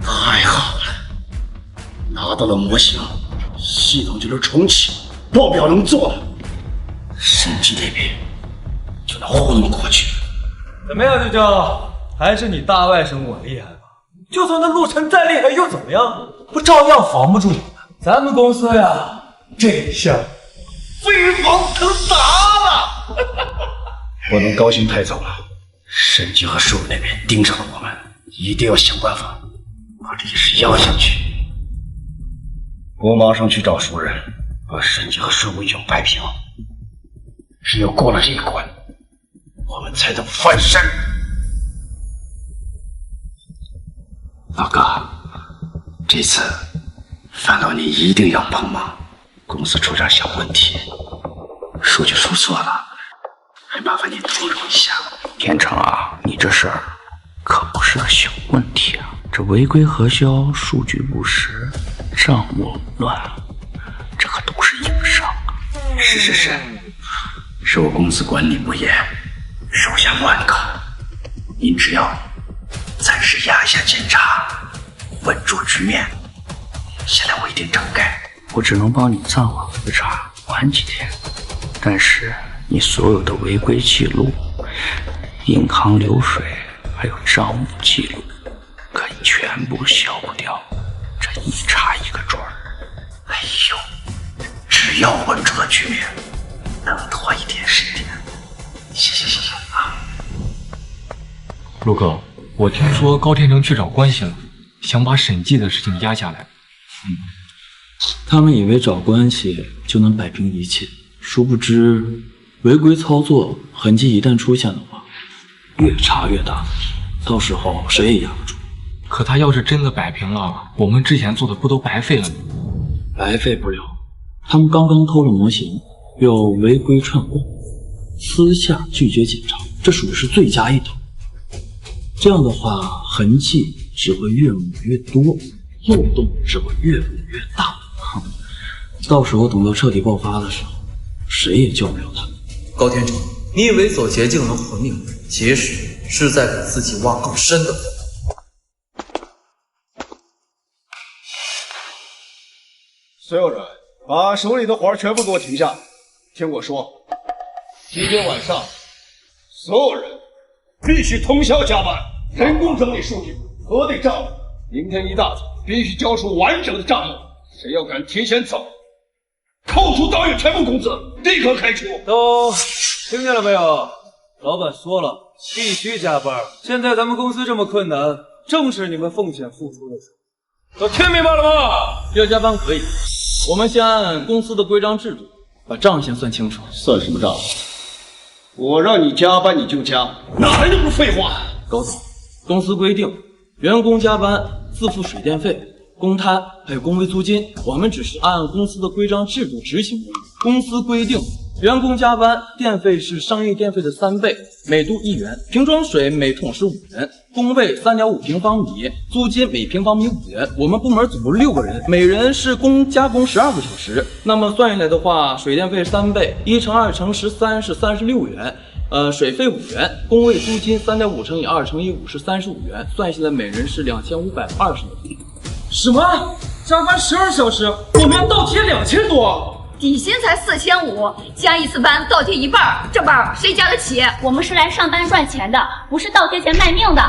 太好了，拿到了模型，系統就能重啟，報表能做了，審計那邊就能糊弄過去。怎麼樣，舅舅？還是你大外甥我厲害吧？就算那陸晨再厲害又怎麼樣？不照樣防不住你們？咱們公司呀，這下飛黃騰達了！不能高興太早了，審計和稅務那邊盯上了我們，一定要想辦法把這件事壓下去。我馬上去找熟人，把審計和稅務一併擺平。只有過了這一關，我們才能翻身。老哥，這次范老你一定要幫忙，公司出點小問題，數據輸錯了，還麻煩你通融一下。天成啊，你這事兒可不是個小問題啊，這違規核銷、數據不實、賬務紊亂，這可都是硬傷。是，是我公司管理不嚴，手下亂搞，您只要暫時壓一下檢查，穩住局面，下來我一定整改。我只能幫你暫緩核查，晚幾天，但是你所有的違規記錄、銀行流水還有賬務記錄可以全部消不掉，這一查一個準兒。哎呦，只要穩住了局面，能拖一天是一天。謝啊！陸哥，我聽說高天成去找關係了，想把審計的事情壓下來。他們以為找關係就能擺平一切，殊不知違規操作痕迹一旦出現的話，越查越大，到時候誰也壓不住。可他要是真的摆平了，我们之前做的不都白费了吗？白费不了，他们刚刚偷了模型，又違規串供，私下拒绝检查，这属于是罪加一等。这样的话，痕迹只会越抹越多，漏洞只会越抹越大。到时候等到彻底爆发的时候，谁也救不了他们。高天成，你以为走捷径能活命，其實是在給自己挖更深的坑。所有人，把手里的活全部給我停下！聽我說，今天晚上，所有人必須通宵加班，人工整理數據，核對賬目。明天一大早必須交出完整的賬目。誰要敢提前走，扣除當月全部工資，立刻開除。都聽見了沒有？老闆說了，必須加班。現在咱們公司這麼困難，正是你們奉獻付出的時候。都聽明白了嗎？要加班可以，我們先按公司的規章制度把賬先算清楚。算什麼賬？我讓你加班你就加，哪來那麼多廢話？高總，公司規定，員工加班自付水電費、公攤還有工位租金，我們只是按公司的規章制度執行而已。公司規定，員工加班電費是商業電費的3倍，每度1元；瓶裝水每桶是5元；工位3.5平方米，租金每平方米5元。我們部門總共6個人，每人是加工12個小時。那麼算下來的話，水電費3倍，1乘2乘13是36元。水費5元，工位租金3.5乘以2乘以5是35元，算下來每人是2520元。什麼？加班12小時，我們要倒貼2000多？底薪才4500，加一次班倒貼一半，這班誰加得起？我們是來上班賺錢的，不是倒貼錢賣命的。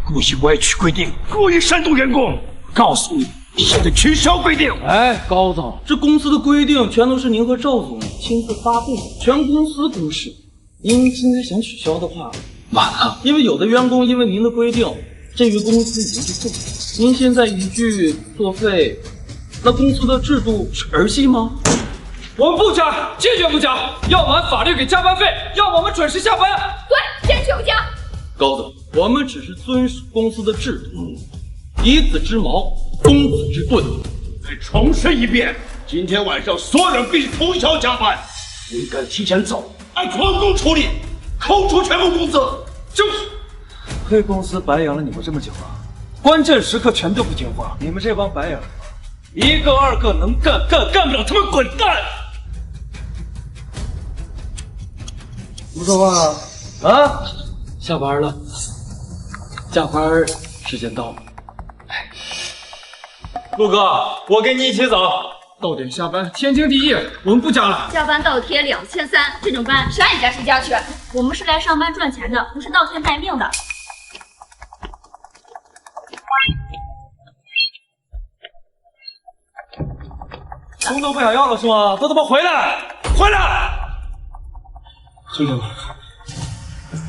故意歪曲規定，故意煽動員工。告訴你，現在取消規定。哎，高總，這公司的規定全都是您和趙總親自發布的，全公司公示。您現在想取消的話，晚了。因為有的員工因為您的規定，這個公司已經是做廢。您現在一句作廢，那公司的制度是兒戲嗎？我們不加，堅決不加，要不按法律給加班費，要麼我們準時下班。對，堅決不加。高總，我們只是遵守公司的制度，以子之矛，攻子之盾。再重申一遍，今天晚上所有人必須通宵加班，誰敢提前走，按全工處理，扣除全部工資。就是，黑公司白養了你們這麼久了，關鍵時刻全都不聽話，你們這幫白眼，1個2個能幹，幹不了他們滾蛋！不說話了啊！下班了，加班時間到了。陸哥，我跟你一起走，到點下班，天經地義，我們不加了。加班倒貼2300，這種班誰愛加誰加去。我們是來上班賺錢的，不是倒貼賣命的。工都不想要了是嗎？都他媽回來！回來！舅舅，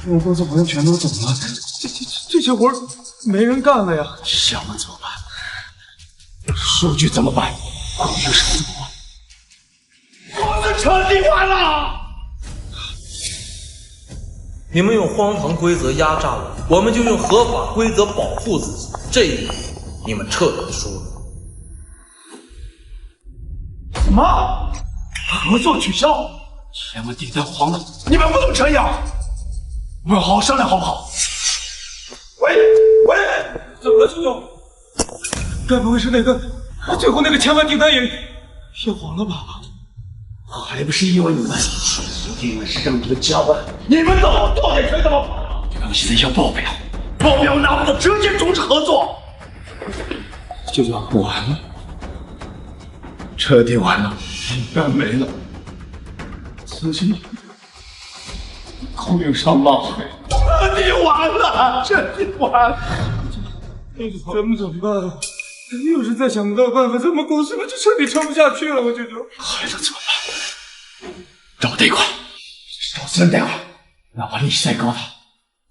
我们公司朋友全都走了，這些活沒人幹了呀。項目怎麼辦？數據怎麼辦？工程師怎麼辦？公司徹底完了！你們用荒唐規則壓榨我們就用合法規則保護自己，這一點你們徹底輸了。什麼？合作取消？天文地在黄了，你們不能這樣！我們好好商量好不好？喂，怎麼了，舅舅？該不會是最後那個千萬訂單也黃了吧？還不是因為你們，因為是讓你們加班，你們走，到底誰他媽跑？他們現在要報表拿不到直接終止合作。舅舅，完了，徹底完了，餅乾沒了，資金供應商浪費，徹底完了，徹底完了。咱們怎麼辦啊？要是再想不到辦法，咱們公司就徹底撐不下去了。我舅舅，孩子怎麼辦？找我貸款，找私人貸款，哪怕利息再高的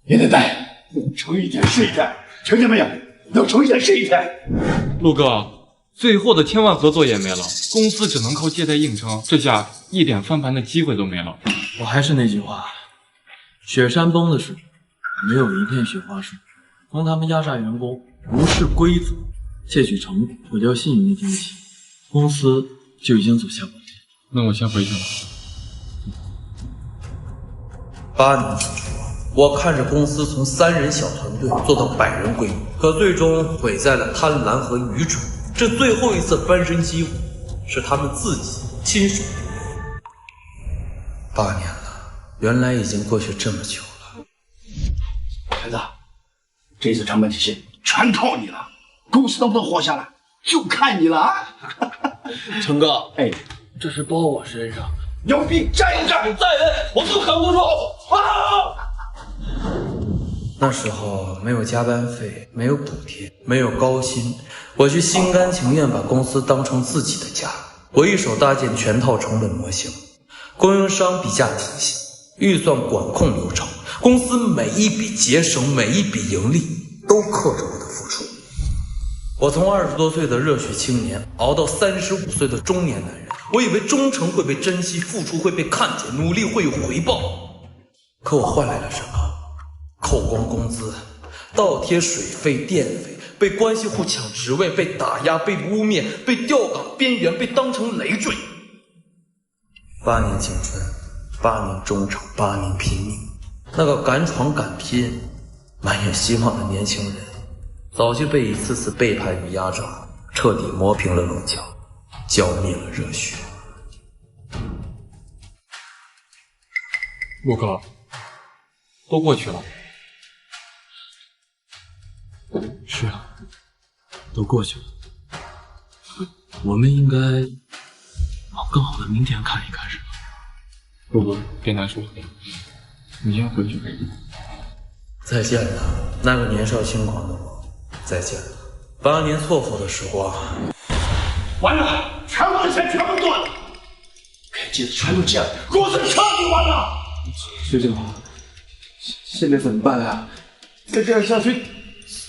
也得貸，能成一天是一天，聽見沒有？能成一天是一天。陸哥，最后的千万合作也沒了，公司只能靠借貸硬撐，這下一點翻盤的機會都沒了。我還是那句話，雪山崩的時候，沒有一片雪花樹。當他們壓榨員工，無視規則，竊取成果，毀掉信譽那天起，公司就已經走下坡路。那我先回去了。8年之初，我看着公司從3人小團隊做到100人規模，可最終毀在了貪婪和愚蠢。這最後一次翻身機會，是他們自己親手奪回。8年了，原來已經過去這麼久了。孩子，這次成本體系全靠你了，公司能不能活下來，就看你了啊！成哥，哎，這是包我身上，有病站一站，再忍我就扛不住啊！那时候沒有加班費，沒有補貼，沒有高薪，我卻心甘情願把公司當成自己的家。我一手搭建全套成本模型，供應商比價體系，預算管控流程，公司每一筆節省，每一筆盈利都刻着我的付出。我從20多歲的熱血青年熬到35歲的中年男人，我以為忠誠會被珍惜，付出會被看見，努力會有回報。可我換來了什麼？扣光工資，倒貼水費電費，被關係戶搶職位，被打壓，被污衊，被調崗邊緣，被當成累贅。8年青春，8年忠誠，8年拼命。那個敢闖敢拼、滿眼希望的年輕人，早就被一次次背叛與壓榨徹底磨平了稜角，澆滅了熱血。陸哥，都過去了。是啊，都過去了。我們應該往更好的明天看一看，是吧？陸哥，別難受，你先回去。再見了，那個年少輕狂的我。再見了，8年錯付的時光。完了，全部的錢全部斷了，該借的全都借了，公司徹底完了。學長，現在怎麼辦啊？再這樣下去，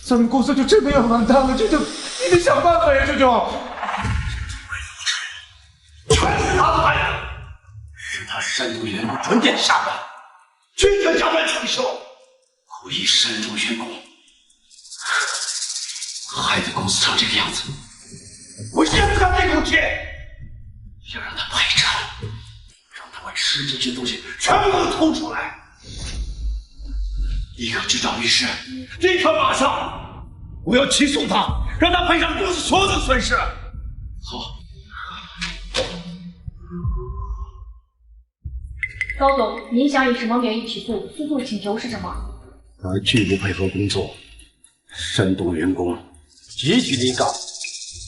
咱們公司就真的要完蛋了。舅舅，你得想辦法呀，舅舅。全是他的害的，是他煽動員工準點下班，拒絕加班搶修，故意煽動員工，害得公司成這個樣子。我現在他這口氣，要讓他賠償，讓他把吃進去的東西全部都吐出來。立刻指導律師，立刻馬上，我要起訴他，讓他賠償公司所有的損失。好。高總，您想以什麼名義起訴？訴訟請求是什麼？他拒不配合工作，煽動員工，一舉離崗，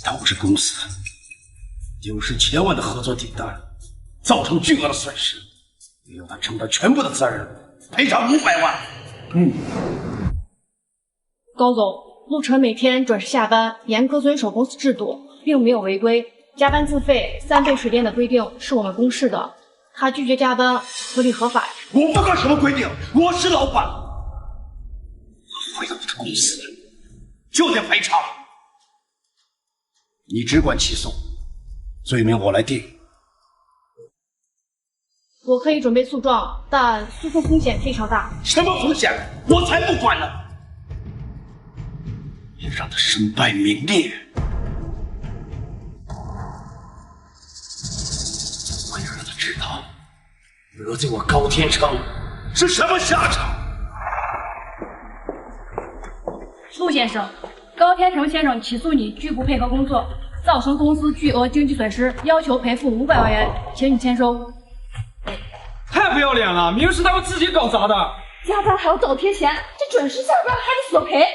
導致公司90千萬的合作訂單造成巨額的損失，要他承擔全部的責任，賠償500萬。高總，陸晨每天準時下班，嚴格遵守公司制度，並沒有違規，加班自費3倍水電的規定是我們公示的。他拒絕加班，合理合法。我不管什麼規定，我是老闆，我毀了我的公司，就得賠償。你只管起訴，罪名我來定。我可以準備訴狀，但訴訟風險非常大。什麼風險？我才不管呢！要讓他身敗名裂。我要讓他知道，得罪我高天成是什麼下場。陸先生，高天成先生起訴你拒不配合工作，造成公司巨額經濟損失，要求賠付500萬元，請你簽收。太不要臉了！明明是他們自己搞砸的，加班還要倒貼錢，這準時下班還得索賠。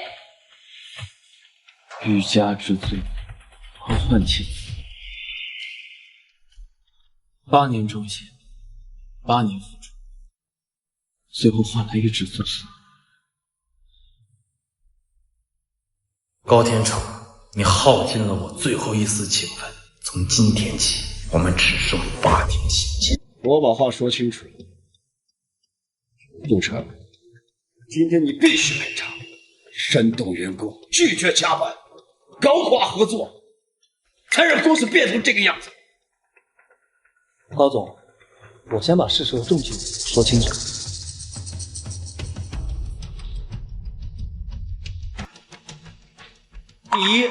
欲加之罪，何患其死？8年忠心，8年付出，最後換來一個只做4。高天成，你耗盡了我最後一絲情分。從今天起，我們只剩8天薪金。我把話說清楚了，陸晨，今天你必須賠償。煽動員工，拒絕加班，搞垮合作，才讓公司變成這個樣子。高總，我先把事實和證據說清楚。第一，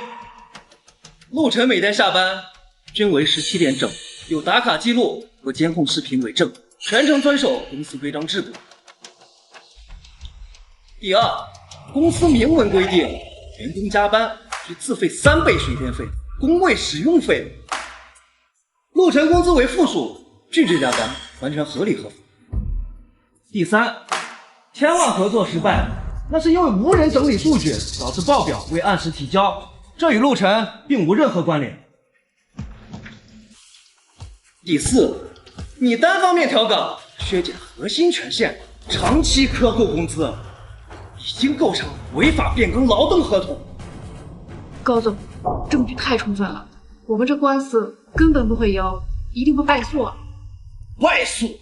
陆晨每天下班均为17点整，有打卡记錄和監控視頻為證，全程遵守公司規章制度。第二，公司明文規定，員工加班需自費3倍水電費、工位使用費。陸晨工資為負數，拒絕加班完全合理合法。第三，千萬合作失敗，那是因為無人整理數據，導致報表未按時提交，這與陸晨並無任何關聯。第四，你單方面調崗，削減核心權限，長期克扣工資，已經構成違法變更勞動合同。高總，證據太充分了，我們這官司根本不會贏，一定會敗訴啊！敗訴？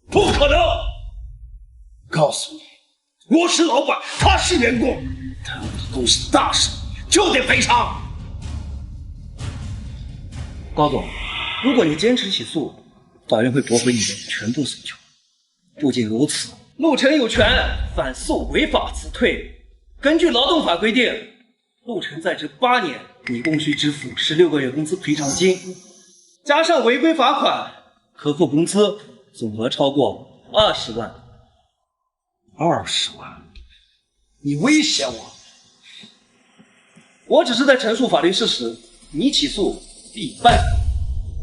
不可能！告訴你，我是老闆，他是員工，他要是公司大事就得賠償。高總，如果你堅持起訴，法院會駁回你的全部訴求。不僅如此，陸晨有權反訴違法辭退。根據勞動法規定，陸晨在職8年，你共需支付16個月工資賠償金，加上違規罰款，克扣工資總額超過20萬。20萬？你威脅我？我只是在陳述法律事實，你起訴必敗。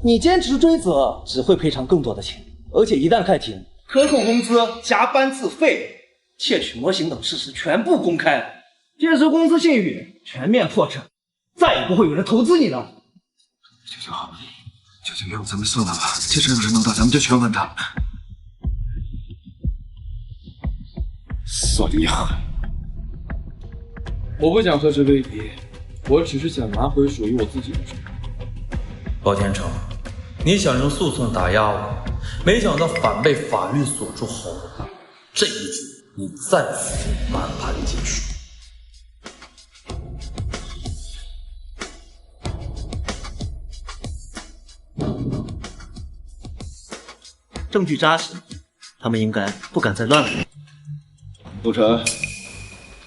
你堅持追責，只會賠償更多的錢，而且一旦開庭，克扣工資、加班自費、竊取模型等事實全部公開，屆時公司信譽全面破產，再也不會有人投資你了。求求給我咱們算了吧，接着有人弄到咱們就全完蛋了。算你狠！我不想和谁为敌，我只是想拿回屬於我自己的生活。包天成，你想用訴訟打壓我，沒想到反被法律鎖住喉嚨。這一局你暫時滿盤皆輸。證據扎實，他們應該不敢再亂來。陸晨，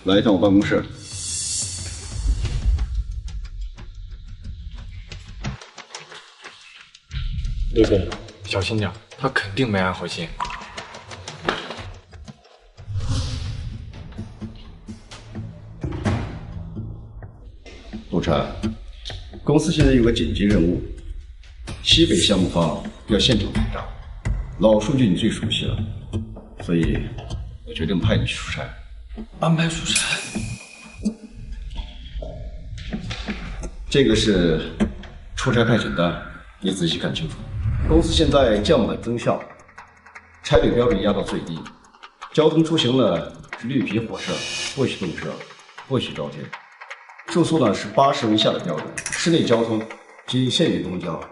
來一趟我辦公室。對對，小心點，他肯定沒安好心。陸晨，公司現在有個緊急任務，西北項目方要現場排查，老數據你最熟悉了，所以我決定派你去出差。安排出差？這個是出差派遣單，你仔細看清楚。公司現在降本增效，差旅標準壓到最低，交通出行呢是綠皮火車，不許動車，不許照見。住宿呢是80人以下的標準，室內交通僅限於公交，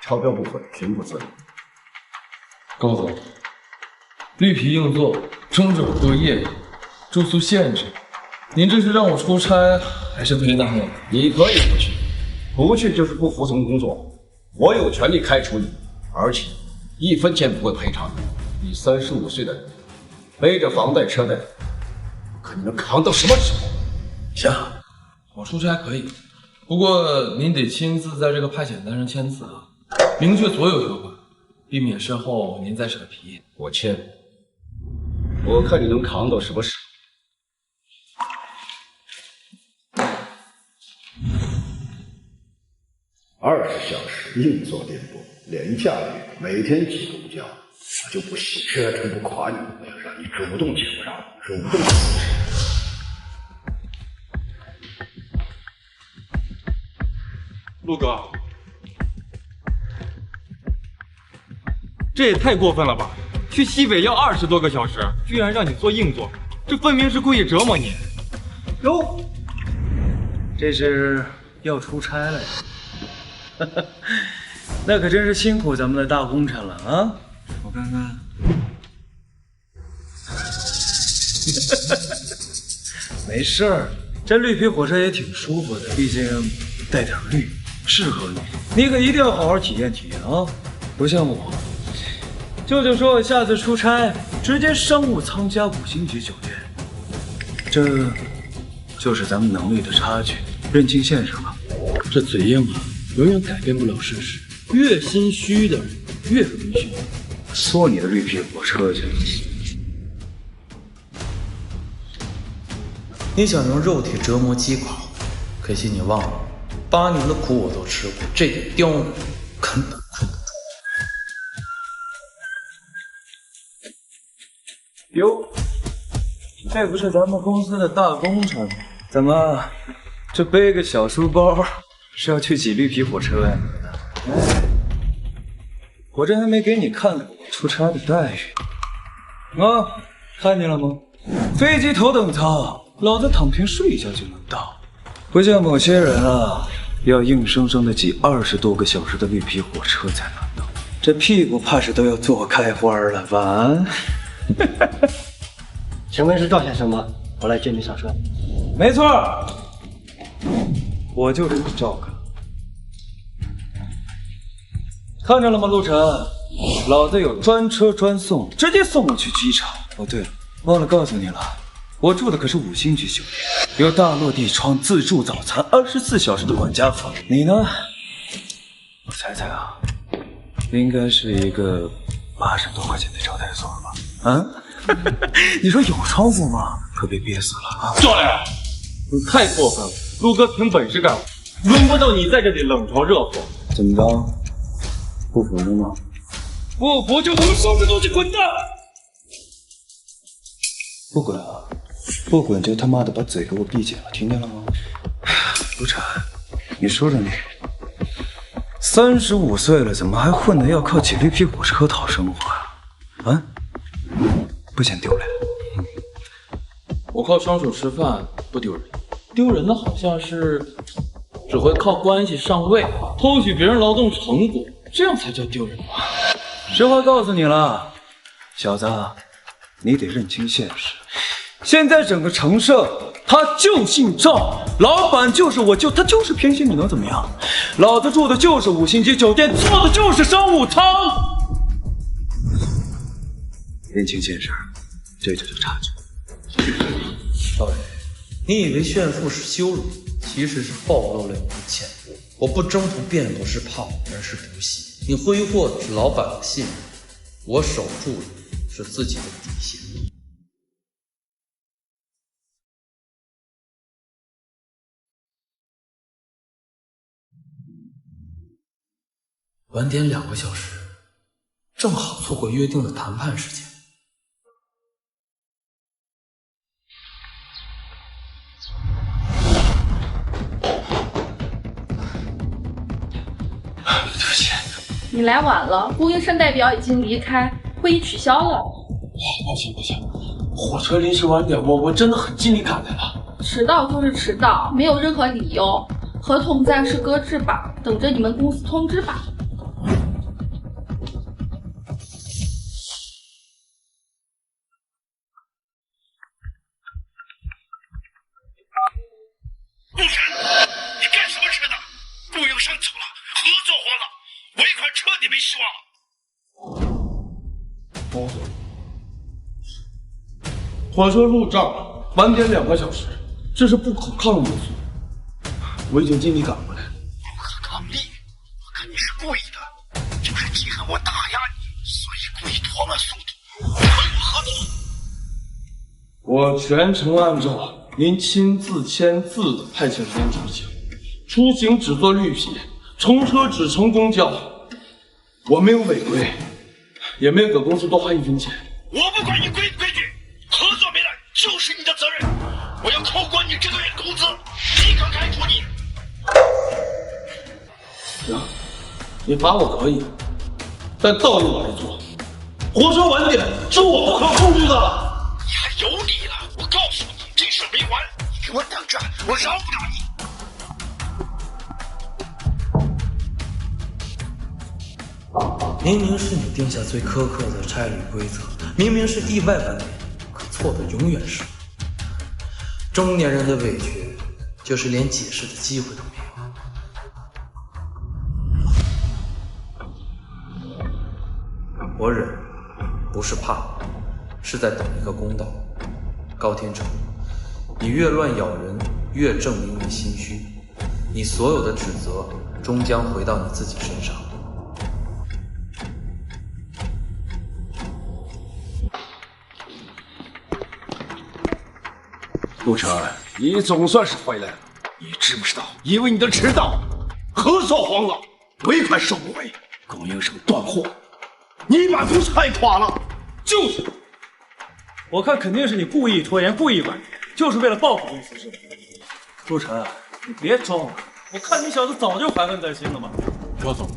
超標部分全部自理。高總，綠皮硬座，中肘過夜，住宿限制，您這是讓我出差還是推納我？你可以不去，不去就是不服從工作。我有權利開除你，而且1分錢不會賠償的。你35歲的人，背着房貸車貸，可你能扛到什麼時候？行，我出差可以，不過您得親自在這個派遣單上簽字啊，明確所有條款，避免事後您再扯皮。我簽，我看你能扛到什麼時候。20小時硬座電波，連假日每天擠公交，我就不信折騰不垮你，我要讓你主動求饒，主動辭職。陸哥，這也太過分了吧！去西北要20多個小時，居然讓你坐硬座，這分明是故意折磨你。喲，這是要出差了呀？那可真是辛苦咱們的大功臣了啊！我看看，沒事兒，這綠皮火車也挺舒服的，畢竟帶點綠，適合你，你可一定要好好体验体验啊！不像我，舅舅说我下次出差直接商務舱加5星级酒店，这就是咱们能力的差距，认清现实吧。这嘴硬啊，永远改变不了事实。越心虚的人越容易虚。坐你的绿皮火车去！你想用肉体折磨击垮我，可惜你忘了，8年的苦我都吃过，这点刁难根本困不住。哟，这不是咱们公司的大功臣吗？怎么，这背个小书包是要去挤绿皮火车呀？哎，我这还没给你看过出差的待遇啊，看见了吗？飞机头等舱，老子躺平睡一觉就能到，不像某些人啊，要硬生生的挤20多个小时的绿皮火车才能到，这屁股怕是都要坐开花了。晚安。请问是赵先生吗？我来接你上车。没错，我就是你赵哥。看着了吗，陆晨？老子有专车专送，直接送我去机场。哦，对了，忘了告訴你了，我住的可是5星级酒店，有大落地窗、自助早餐、24小时的管家服。你呢？我猜猜啊，应该是一个80多块钱的招待所吧？啊？你说有窗户吗？可别憋死了啊！赵磊，你太过分了，陆哥凭本事干活，轮不到你在这里冷嘲热讽。怎么着？不服了吗？不服就给我收拾东西滚蛋！不滚啊！不滚就他妈的把嘴给我闭紧了，听见了吗？陆晨，你说说你，35岁了，怎么还混得要靠挤绿皮火车讨生活啊？啊？不嫌丢脸？我靠双手吃饭不丢人，丢人的好像是只会靠关系上位，偷取别人劳动成果，这样才叫丢人吧？实话告诉你了，小子，你得认清现实。现在整个城社他就姓赵，老板就是我舅，他就是偏心，你能怎么样？老子住的就是5星级酒店，坐的就是商務舱。认清现实，这就叫差距。少爷，你以为炫富是羞辱，其實是暴露了你的潛力。我不征不辯不是怕，而是不信。你揮霍的是老板的信任，我守住的是自己的底線。晚點2個小時，正好錯過約定的談判時間。对不起，你来晚了，供应商代表已經離開，會議取消了。抱歉，火車臨時晚點，我真的很盡力趕來了。遲到就是遲到，沒有任何理由。合同暫時擱置吧，等着你們公司通知吧。陆晨，你幹什麼吃的？供應商走了，合作黃了，尾款徹底沒希望了。火車路障，晚點2個小時，這是不可抗力因素。我已經盡力趕回來。不可抗力？我看你是故意的，就是記恨我打壓你，所以故意拖慢速度，和我合作。我全程按照您親自簽字的派遣您出行，出行只坐綠皮，乘車只乘公交。我沒有違規，也沒有給公司多花1分錢。我不管你規不規矩，合作沒了就是你的責任。我要扣關你這個月工資，立刻開除你。行，你罰我可以，但道理我來做。火車晚點是我不可控制的。你還有理了？我告訴你，這事沒完，你給我等着，我饒不了你。明明是你定下最苛刻的差旅規則，明明是意外晚點，可錯的永遠是我。中年人的委屈，就是連解釋的機會都沒有。我忍，不是怕，是在等一个公道。高天成，你越乱咬人，越证明你心虚，你所有的指责终将回到你自己身上。陆晨，你总算是回来了。你知不知道，因为你的迟到，合作黄了，尾款收不回，供应商断货，你把公司害垮了。就是，我看肯定是你故意拖延，故意晚点，就是为了报复公司是吧？陆晨，你别装了，我看你小子早就怀恨在心了嘛。高总，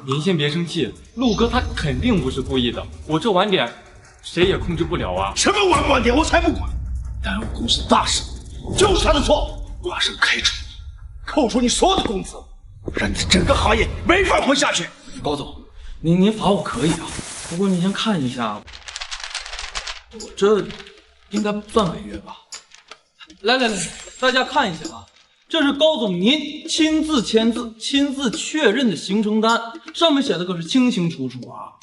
您先别生气，陆哥他肯定不是故意的，我这晚点，谁也控制不了啊。什么晚不晚点，我才不管。耽误公司大事，就是他的错，马上開除你，扣除你所有的工資，讓你整個行業沒法混下去。高總，您罰我可以啊，不過您先看一下，我這應該不算違約吧？來，大家看一下啊，這是高總您親自簽字、親自確認的行程單，上面寫的可是清清楚楚啊。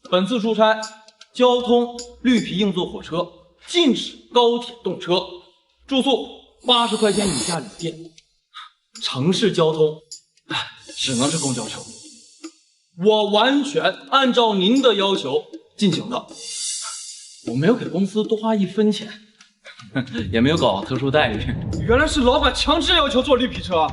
本次出差，交通綠皮硬座火車。禁止高鐵動車，住宿80塊錢以下旅店，城市交通只能是公交車。我完全按照您的要求進行的，我沒有給公司多花1分錢，也沒有搞特殊待遇。原來是老闆強制要求坐綠皮車。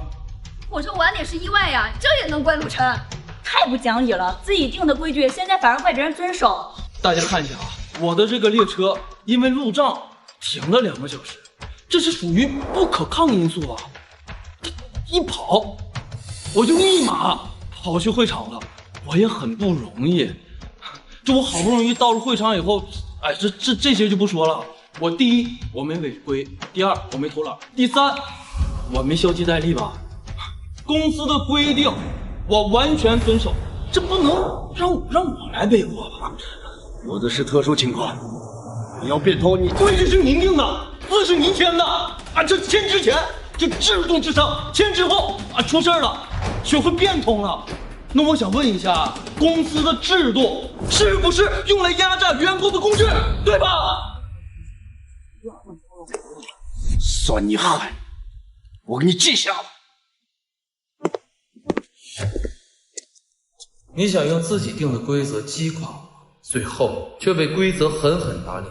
我這晚點是意外呀，這也能怪陸晨？太不講理了，自己定的規矩，現在反而怪別人遵守。大家看一下啊，我的這個列車因為路障停了2個小時，這是屬於不可抗因素啊！一跑，我就立馬跑去會場了，我也很不容易。這我好不容易到了會場以後，哎，這些就不說了。我第一，我沒違規；第二，我沒偷懶；第三，我沒消極怠力吧？公司的規定我完全遵守，這不能讓我來背鍋吧？有的是特殊情況，你要變通，你規矩是您定的，字是您簽的啊！這簽之前，這制度之上，簽之後啊，出事了，學會變通了。那我想問一下，公司的制度是不是用來壓榨員工的工具，對吧？算你狠，我給你記下了。你想用自己定的規則擊垮我，最後卻被規則狠狠打臉，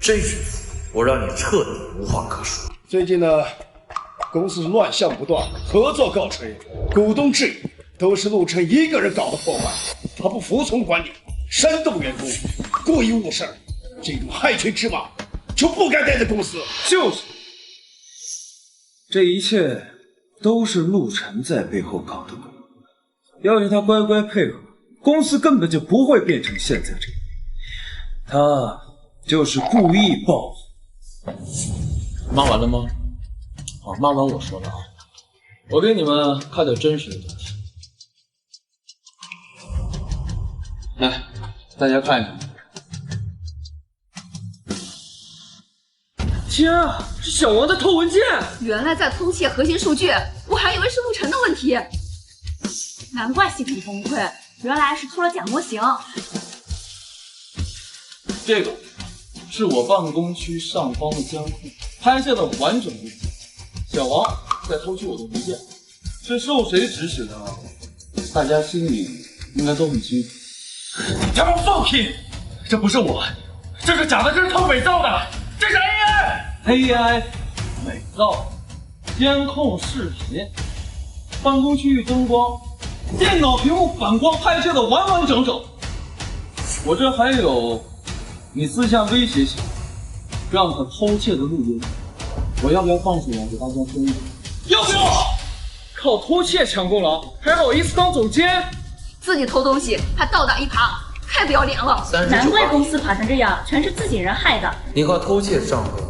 這次我讓你徹底無話可說。最近呢，公司亂象不斷，合作告吹，股東質疑都是陸晨一個人搞的破壞，他不服從管理，煽動員工，故意誤事，這種害群之馬就不該待在公司。就是，這一切都是陸晨在背後搞的鬼。要是他乖乖配合，公司根本就不會變成現在這樣。他就是故意報復。罵完了嗎？好，罵完我說了啊，我給你們看點真實的東西。來，大家看一看。天啊，是小王在偷文件！原來在偷竊核心數據，我還以為是陸晨的問題。難怪系統崩潰，原來是偷了假模型。這個是我辦公區上方的監控拍攝的完整錄像。小王在偷取我的文件，是受誰指使的？大家心裡應該都很清楚。你他媽放屁！這不是我，這是假的，這是靠偽造的，這是 AI。AI 偽造監控視頻，辦公區域燈光，電腦屏幕反光拍攝的完完整整。我這還有你私下威脅小讓他偷竊的錄音，我要不要放出來給大家聽聽？要不要？靠偷竊搶功勞，還好意思當總監？自己偷東西還倒打一耙，太不要臉了！難怪公司垮成這樣，全是自己人害的。你靠偷竊上位，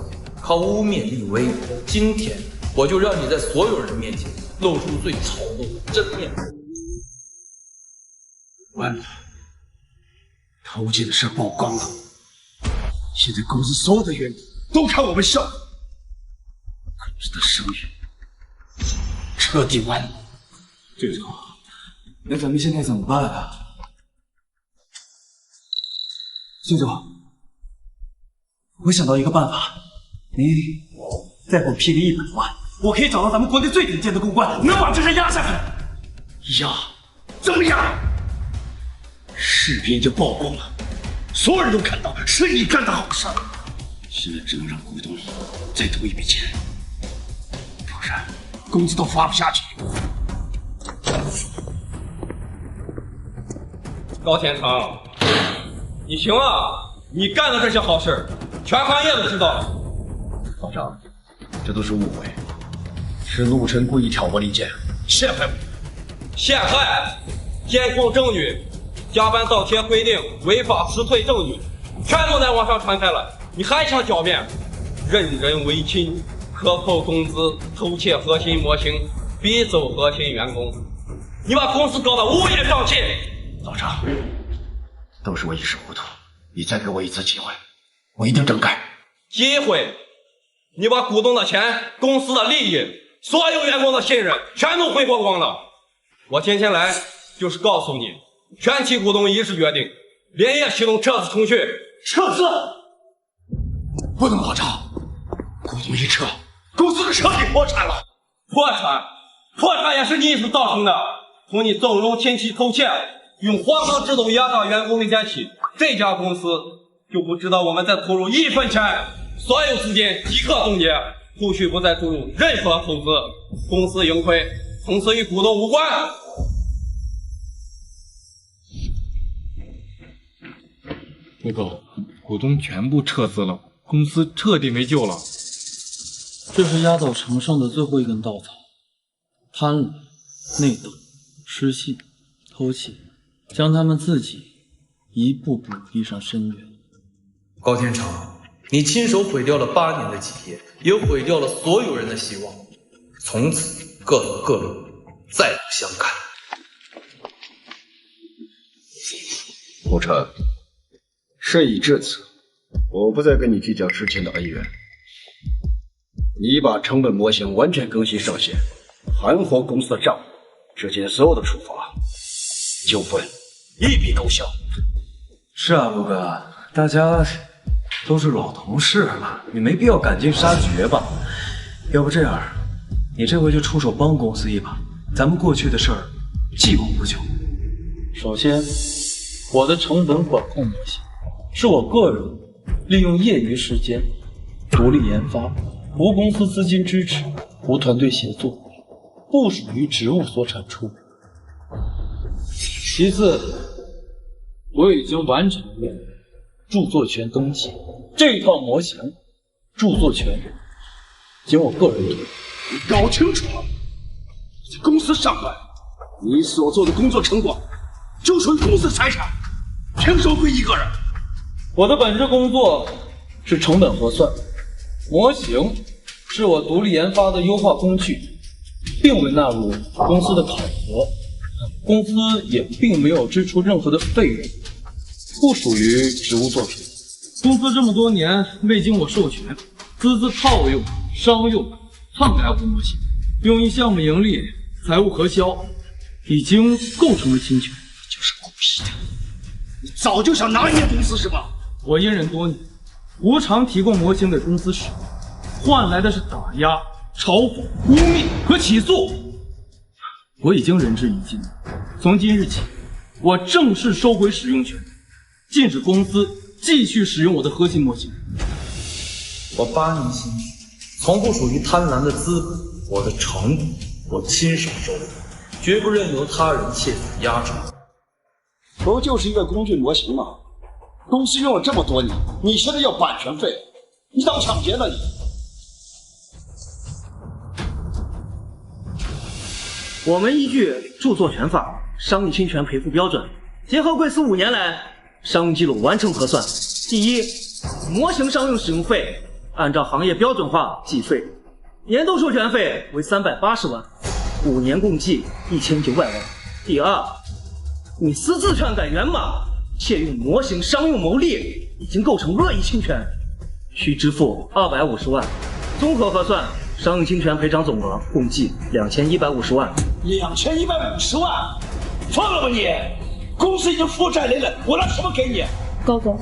靠污蔑立威，今天我就讓你在所有人面前露出最醜陋的真面目。完了，偷竊的事曝光了，現在公司所有的員工都看我們笑，公司的聲譽徹底完了。隊長，那咱們現在怎麼辦啊？星总，我想到一个办法，您再给我批个100万，我可以找到咱们国内最顶尖的公关，能把这事压下去。压？怎么压？视频就曝光了，所有人都看到是你干的好事。现在只能让股东再投一笔钱，不然工资都发不下去。高天成，你行啊！你干的这些好事，全行业都知道了。老张，这都是误会，是陆晨故意挑拨离间，陷害我。陷害、监控证据、加班倒贴规定、违法辞退证据，全都在网上传开了，你还想狡辩？任人唯亲，克扣工资，偷窃核心模型，逼走核心员工，你把公司搞得乌烟瘴气。老张，都是我一时糊涂，你再给我一次机会，我一定整改。机会？你把股东的钱、公司的利益、所有员工的信任全都挥霍光了。我今天来就是告訴你，全體股東一致決定，連夜啟動撤資程序。撤資？不能老張，股東一撤，公司徹底破產了。破產也是你一手造成的，從你縱容親戚偷竊，用荒唐制度壓榨員工那天起，這家公司就不知道我們再投入1分錢，所有資金即刻凍結，後續不再注入任何投資，公司盈虧從此與股東無關。報告，股東全部撤資了，公司徹底沒救了。這是壓倒城上的最後一根稻草，貪婪、內鬥、失信、偷竊，將他們自己一步步逼上深淵。高天成，你親手毀掉了8年的基業，也毀掉了所有人的希望，從此各走各路，再不相看。陸晨，事已至此，我不再跟你計較之前的恩怨。你把成本模型完全更新上線，盤活公司的賬，之前所有的處罰、糾紛一筆勾銷。是啊，陸哥，大家都是老同事了，你沒必要趕盡殺絕吧？要不這樣，你這回就出手幫公司一把，咱們過去的事兒既往不咎。首先，我的成本管控模型是我個人利用業餘時間獨立研發，無公司資金支持，無團隊協作，不屬於職務所產出。其次，我已經完成了著作權登記，這套模型著作權僅我個人擁有。你搞清楚了，在公司上班，你所做的工作成果就屬於公司財產，憑什麼歸一個人？我的本職工作是成本核算，模型是我獨立研發的優化工具，並未納入公司的考核，公司也並沒有支出任何的費用，不屬於職務作品。公司這麼多年未經我授權，私自套用、商用、篡改我的模型，用於項目盈利、財務核銷，已經構成了侵權。就是故意的，你早就想拿捏公司是吧？我隱忍多年，無償提供模型給公司使用，換來的是打壓、嘲諷、污衊和起訴。我已經仁至義盡，從今日起，我正式收回使用權，禁止公司繼續使用我的核心模型。我8年心血，從不屬於貪婪的資本，我的成果我親手收回，絕不任由他人竊取壓榨。不就是一個工具模型嗎？公司用了這麼多年，你現在要版權費，你當搶劫呢你？我們依據著作權法、商業侵權賠付標準，結合貴司5年來商用記錄完成核算。第一，模型商用使用費按照行業標準化計費，年度授權費為380萬，5年共計1900萬。第二，你私自篡改源碼，竊用模型商用牟利，已經構成惡意侵權，需支付250萬。綜合核算，商用侵權賠償總額共計2150萬。2150萬，瘋了吧你！公司已經負債累累，我拿什麼給你？高總，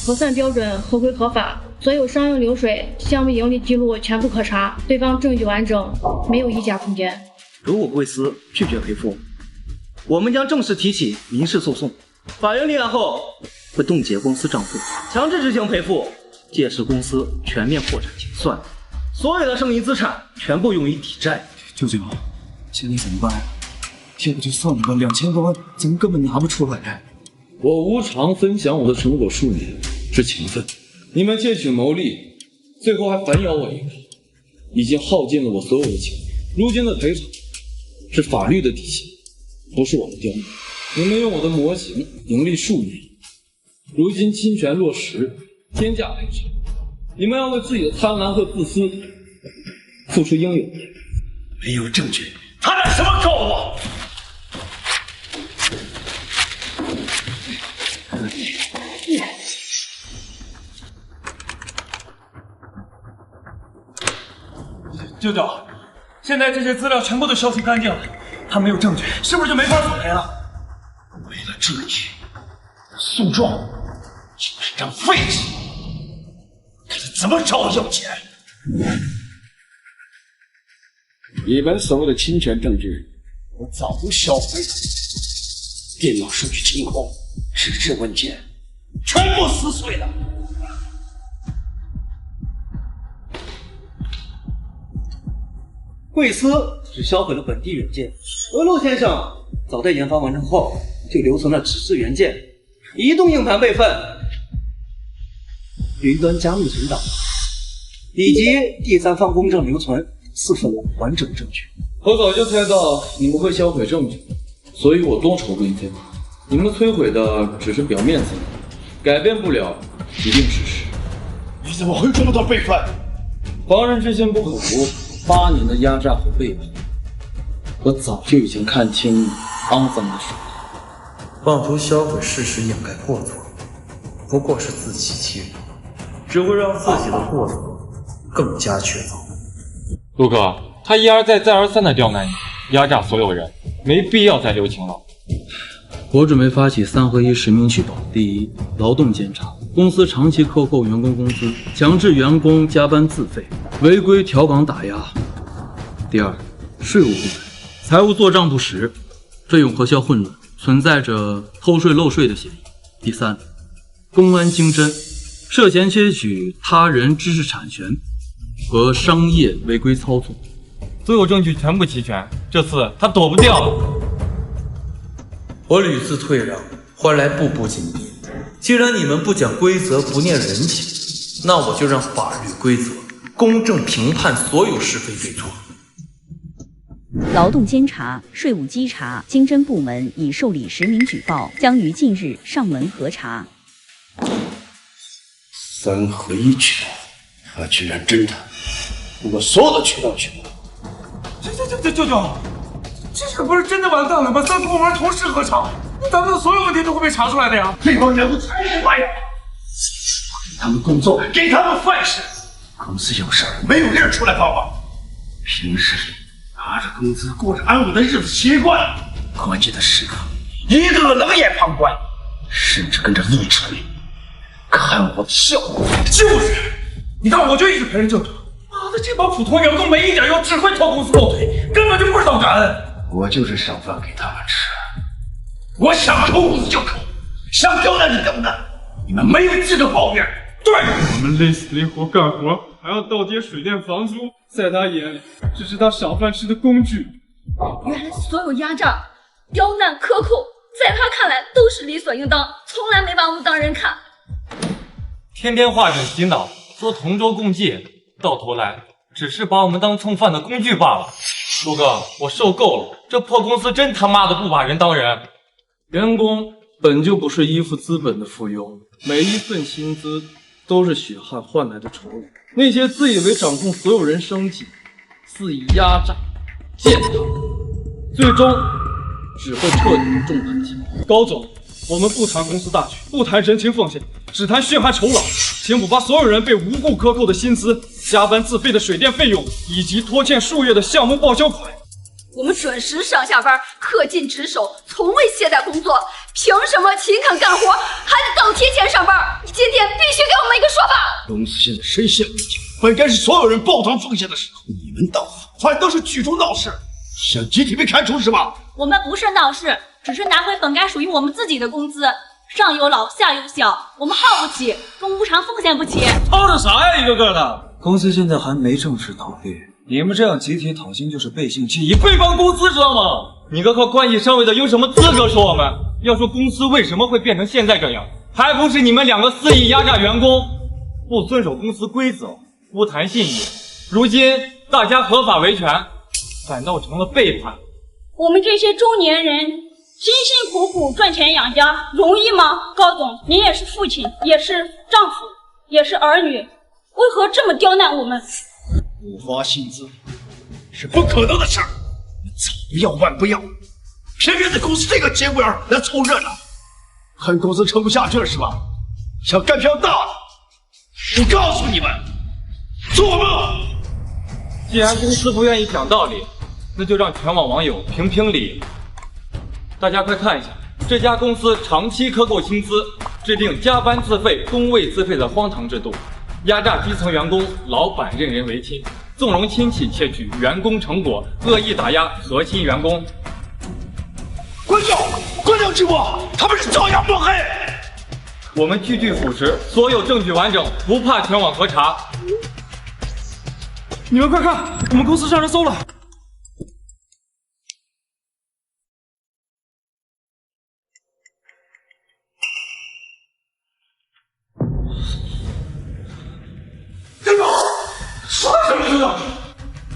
核算標準合規合法，所有商用流水、項目盈利記錄全部可查，對方證據完整，沒有溢價空間。如果貴司拒絕賠付，我們將正式提起民事訴訟。法院立案後會凍結公司賬戶，強制執行賠付，屆時公司全面破產清算，所有的剩餘資產全部用於抵債。舅舅，现在怎麼辦呀？要不就算了吧，2000多萬咱們根本拿不出來。我無償分享我的成果數年是情分，你們竊取牟利，最後還反咬我一口，已經耗盡了我所有的情面。如今的賠償是法律的底線，不是我的刁難。你們用我的模型盈利數年，如今侵权落實，天價賠償，你們要為自己的貪婪和自私付出應有的。沒有證據，他拿什麼告我？舅舅，现在這些資料全部都消除乾淨了，他沒有證據，是不是就沒法索賠了？為了證據，訴狀就是張廢紙，看他怎麼找我要錢。你們所謂的侵權證據，我早都銷毀了，電腦數據清空，紙質文件全部撕碎了。貴司只銷毀了本地元件，而陸先生早在研發完成後就留存了紙質元件、移動硬盤備份、雲端加密存檔，以及第三方公證留存4份完整證據。我早就猜到你們會銷毀證據，所以我多籌規費。你們摧毀的只是表面資料，改變不了既定事實。你怎麼會這麼多備份？防人之心不可無。8年的壓榨和背叛，我早就已經看清你骯髒的手段。妄圖銷毀事實掩蓋過錯，不過是自欺欺人，只會讓自己的過錯更加確鑿。陸哥，他一而再再而三的刁難你，壓榨所有人，沒必要再留情了。我準備發起3合1實名舉報：第一，勞動監察，公司長期克扣員工工資，強制員工加班自費，違規調崗打壓；第二，稅務部門，財務做賬不實，費用核銷混亂，存在着偷稅漏稅的嫌疑；第三，公安經偵，涉嫌竊取他人知識產權和商業違規操作。所有證據全部齊全，這次他躲不掉了。我屢次退讓，換來步步緊逼。既然你們不講規則，不念人情，那我就讓法律規則公正評判所有是非對錯。勞動監察、稅務稽查、經偵部門已受理實名舉報，將於近日上門核查。3合1權，他居然真的通過所有的渠道舉報。舅舅，這不是真的完蛋了嗎？3個部門同時核查，咱們的所有問題都會被查出來的呀！這幫人不才是壞人，給他們工作，給他們飯吃。公司有事兒，沒有人出來幫忙。平時裡拿着工資過着安穩的日子習慣了，關鍵的時刻一個個冷眼旁觀，甚至跟着陸晨看我的笑話。就是，你當我就一直陪人舅舅？媽的，這幫普通員工沒一點用，只會拖公司後腿，根本就不知道感恩。我就是賞飯給他們吃，我想扣工資就扣，想刁難就刁難，你們沒有資格抱怨。对，我們累死累活幹活，還要倒貼水電房租，在他眼裡只是他賞飯吃的工具。原來所有壓榨、刁難、克扣，在他看來都是理所應當，從來沒把我們當人看。天天畫餅洗腦，說同舟共濟，到頭來只是把我們當蹭飯的工具罷了。陸哥，我受夠了，這破公司真他媽的不把人當人。員工本就不是依附資本的附庸，每一份薪資都是血汗換來的酬勞。那些自以為掌控所有人生計、肆意壓榨、踐踏，最終只會徹底众叛親離。高總，我們不談公司大局，不談人情奉獻，只談血汗酬勞。請補發所有人被無故克扣的薪資、加班自費的水電費用，以及拖欠數月的項目報銷款。我们準時上下班，恪盡職守，從未懈怠工作。憑什麼勤懇幹活還得倒貼錢上班？你今天必須給我們一個說法！公司現在深陷危境，本該是所有人抱團奉獻的時候，你們倒反倒是聚眾鬧事，想集體被開除是吧？我們不是鬧事，只是拿回本該屬於我們自己的工資。上有老下有小，我們耗不起，跟無償奉獻不起。吵着啥呀，一個個的！公司現在還沒正式倒閉，你們這樣集體討薪就是背信棄義，誹謗公司，知道嗎？你個靠關係上位的有什麼資格說我們？要說公司為什麼會變成現在這樣，還不是你們兩個肆意壓榨員工，不遵守公司規則，不談信義。如今大家合法維權，反倒成了背叛。我們這些中年人辛辛苦苦賺錢養家，容易嗎？高總，您也是父親，也是丈夫，也是兒女，為何這麼刁難我們？不發薪資是不可能的事兒，你早不要晚不要，偏偏在公司這個節骨眼來湊熱鬧，看公司撐不下去了是吧？想幹票大的，我告訴你們，做夢！既然公司不願意講道理，那就讓全網網友評評理。大家快看一下，這家公司長期克扣薪資，制定加班自費、工位自費的荒唐制度，壓榨基層員工，老闆任人唯親，縱容親戚竊取員工成果，惡意打壓核心員工。關掉直播，他們是照樣抹黑。我們句句屬實，所有證據完整，不怕全網核查。你們快看，我們公司上人搜了。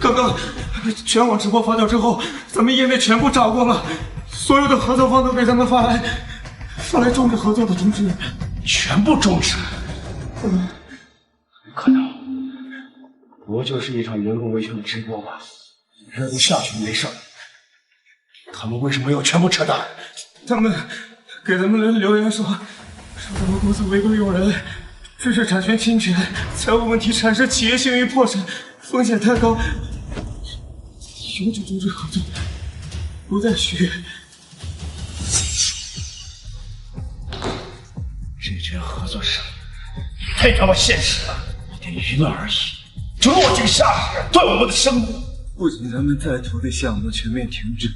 刚刚全网直播发酵之後，咱們業內全部炸鍋了，所有的合作方都給咱們發來終止合作的通知，全部終止。可能不就是一場員工維權的直播吧？熱度下去沒事，他們為什麼要全部撤單？他們給咱們留言說咱們公司違規用人，知識產權侵權，財務問題產生企業信譽破產，風險太高，永久終止合作，不再續約。這件合作上太他媽現實了，一點娛樂而已，就落井下石，斷我們的生路。不僅咱們在投的項目全面停止，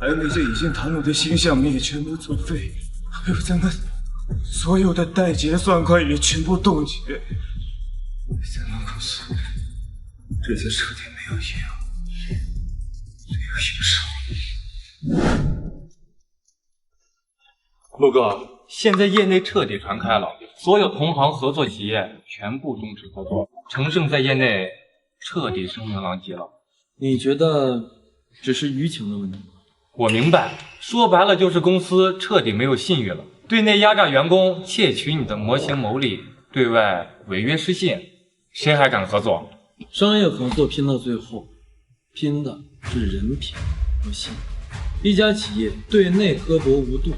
還有那些已經談攏的新項目也全部作廢，還有咱們所有的代結算款也全部凍結。咱們公司這次徹底沒有贏，沒有營收。陸哥，現在業內徹底傳開了，所有同行合作企業全部終止合作，程勝在業內徹底聲名狼藉了。你覺得只是輿情的問題嗎？我明白，說白了就是公司徹底沒有信譽了，對內壓榨員工，竊取你的模型牟利，對外違約失信，誰還敢合作？商業合作拼到最後，拼的是人品和信。一家企業對內刻薄無度，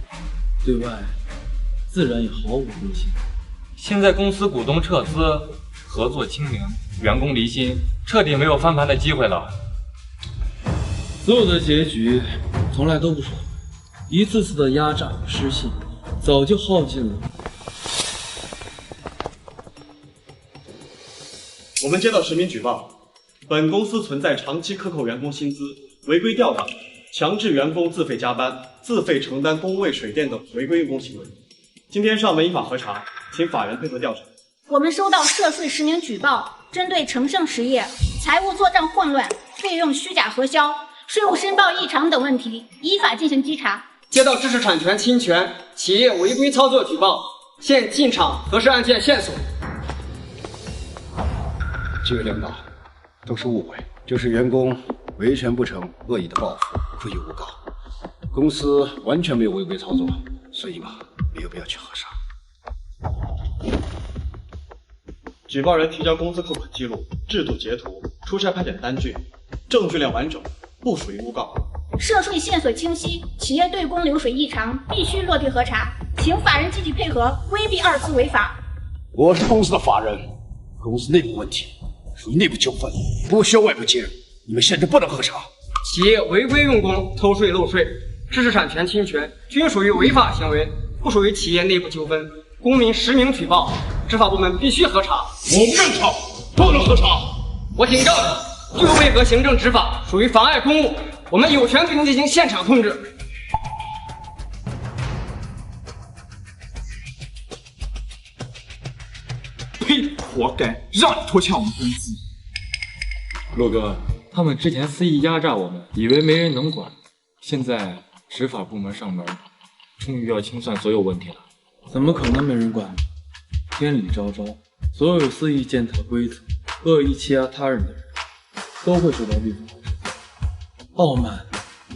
對外自然也毫無威信。現在公司股東撤資，合作清零，員工離心，徹底沒有翻盤的機會了。所有的結局從來都不爽，一次次的壓榨失信，早就耗盡了。我們接到實名舉報，本公司存在長期克扣員工薪資、違規調崗、強制員工自費加班、自費承擔工位水電等違規用工行為。今天上門依法核查，請法院配合調查。我們收到涉稅實名舉報，針對程勝實業財務作帳混亂、費用虛假核銷、稅務申報異常等問題，依法進行稽查。接到知識產權侵權、企業違規操作舉報，現進場核實案件線索。幾位領導，都是誤會，就是員工維權不成，惡意的報復，故意誣告，公司完全沒有違規操作，所以嘛，沒有必要去核查。舉報人提交公司扣款記錄、制度截圖、出差派遣單據，證據鏈完整，不屬於誣告。涉稅線索清晰，企業對公流水異常，必須落地核查，請法人積極配合，規避二次違法。我是公司的法人，公司內部問題屬於內部糾紛，不需要外部介入。你們現在不能核查，企業違規用工、偷稅漏稅、知識產權侵權，均屬於違法行為，不屬於企業內部糾紛。公民實名舉報，執法部門必須核查。我不認查，不能核查。我警告你，拒不配合行政執法，屬於妨礙公務，我們有權對您進行現場控制。呸！活该，讓你拖欠我們工資。陸哥，他們之前肆意壓榨我們，以為沒人能管，現在執法部門上門，終於要清算所有問題了。怎麼可能沒人管？天理昭昭，所有肆意踐踏規則、惡意欺壓他人的人，都會受到律法的懲罰。傲慢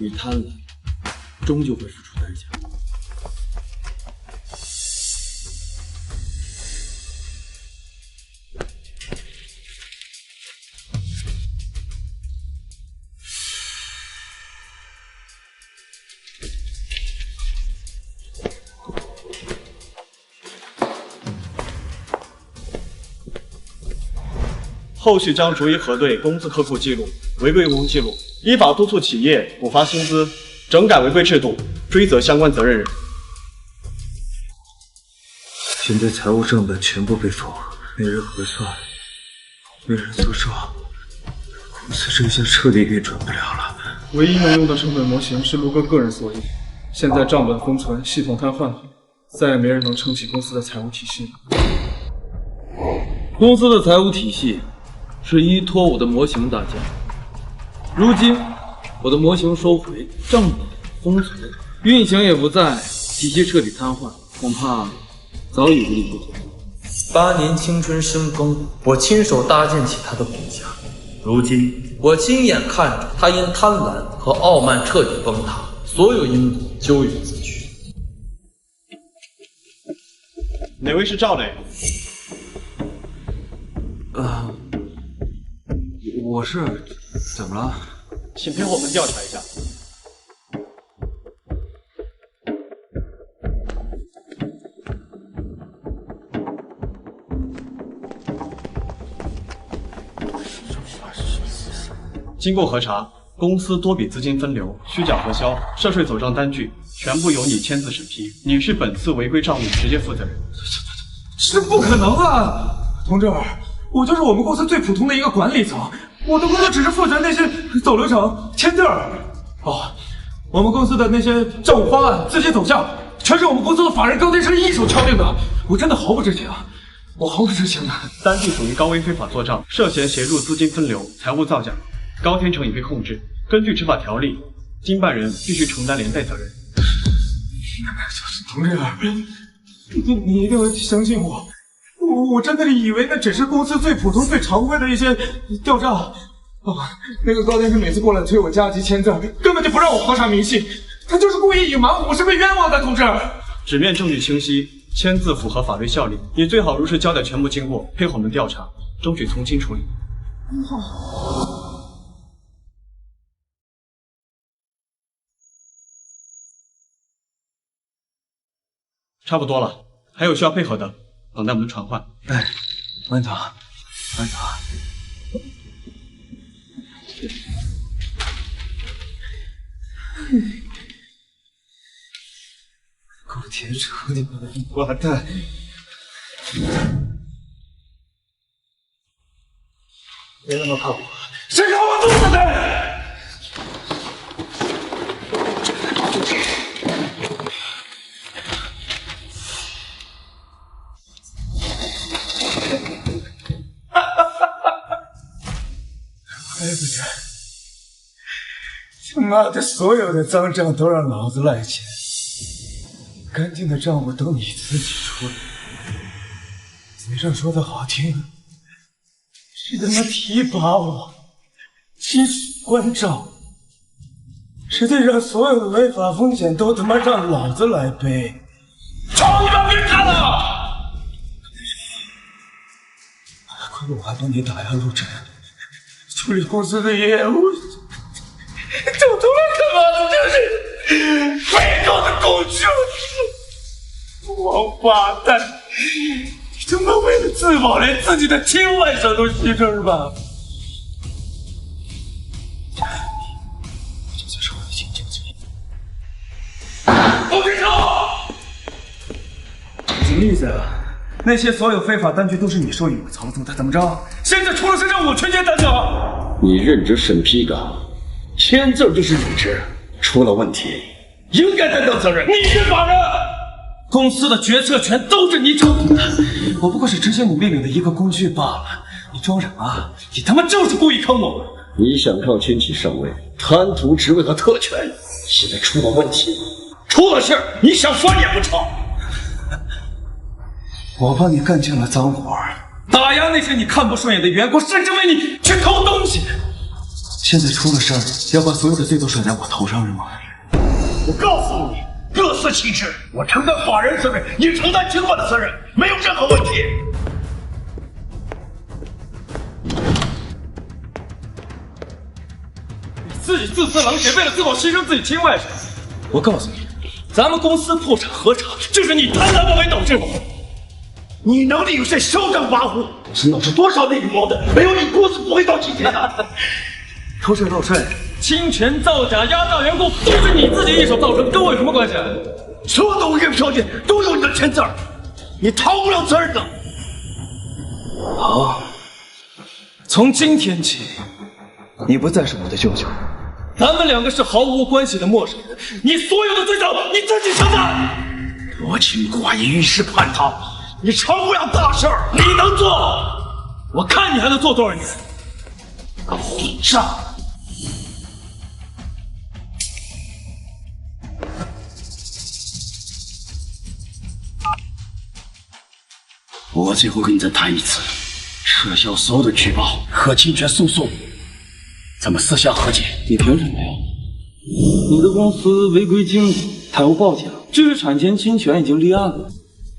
與貪婪，終究會付出代價。後續將逐一核對工資克扣記錄、違規用工記錄，依法督促企業補發薪資，整改違規制度，追責相關責任人。現在財務賬本全部被封，沒人核算，沒人做賬，公司這下徹底運轉不了了。唯一能用的成本模型是陸哥個人所有，現在賬本封存，系統癱瘓，再也沒人能撐起公司的財務體系了。公司的財務體系是依托我的模型搭建，如今我的模型收回，賬本封存，運行也不在，體系徹底癱瘓，恐怕早已無力不從。8年青春深耕，我親手搭建起他的骨架，如今我親眼看着他因貪婪和傲慢徹底崩塌，所有因果咎由自取。哪位是趙磊？我是，怎麼了？請陪我們調查一下。經過核查，公司多筆資金分流、虛假核銷、涉稅走賬單據，全部由你簽字審批，你是本次違規賬目直接負責人。這不可能啊，同志，我就是我們公司最普通的一個管理層。我的工作只是負責那些走流程、簽字兒。哦，我們公司的那些賬務方案、資金走向，全是我們公司的法人高天生一手敲定的。我真的毫不知情，我毫不知情的。单据屬於高危非法作帳，涉嫌協助資金分流、財務造假。高天成已被控制。根據執法條例，經辦人必須承擔連帶責任。同志，你一定要相信我。我真的以為那只是公司最普通、最常規的一些調賬。那個高天生每次過來催我加急簽字，根本就不讓我核查明細，他就是故意隱瞞，我是被冤枉的，同志。紙面證據清晰，簽字符合法律效力，你最好如實交代全部經過，配合我們調查，爭取從輕處理。差不多了，還有需要配合的，等待我們傳喚。哎，慢點，慢點。高天成，你媽蛋！別他媽看我！誰看我肚子的？还不是，他媽的，所有的髒賬都讓老子來錢，乾淨的賬目等你自己處理。嘴上說的好聽，是他媽提拔我，親手關照，實際上所有的違法風險都他媽讓老子來背。操你媽逼他了！虧我還幫你打壓陸晨，處理公司的業務，整出來他媽的就是被告的工具！王八蛋！你他媽為了自保，連自己的親外甥都犧牲是吧？意思啊？那些所有非法单据都是你授意我操纵的，怎么着？现在出了事让我全权担责？你任职审批的，签字就是你职，出了问题应该担当责任。你是法人，公司的决策权都是你掌控的，我不过是执行你命令的一个工具罢了。你装什么？你他媽就是故意坑我！你想靠亲戚上位，贪图职位和特权，现在出了問題，出了事你想翻臉不成？我幫你幹盡了髒活，打壓那些你看不順眼的員工，甚至為你去偷東西。現在出了事兒，要把所有的罪都甩在我頭上是嗎？我告訴你，各司其職，我承擔法人責任，你承擔警管的責任，沒有任何問題。自己自私冷血，為了自保犧牲自己親外甥。我告訴你，咱們公司破產何嘗就是你貪婪妄為導致的。你能力有些囂張跋扈，知道是多少內部矛盾，沒有你公司不會到今天的。偷稅漏稅、侵權造假、壓榨員工，都是你自己一手造成的，跟我有什麼關係？所有的違約條件都有你的簽字，你逃不了責任的。好，從今天起，你不再是我的舅舅，咱們兩個是毫無關係的陌生人。你所有的罪狀，你自己承擔。多情寡義、遇事叛逃，你成不了大事兒。你能做，我看你還能做多少年？混賬！我最后跟你再談一次，撤銷所有的舉報和侵權訴訟，咱們私下和解。你憑什麼呀？你的公司違規經營，財務報假，知識產權侵權已經立案了，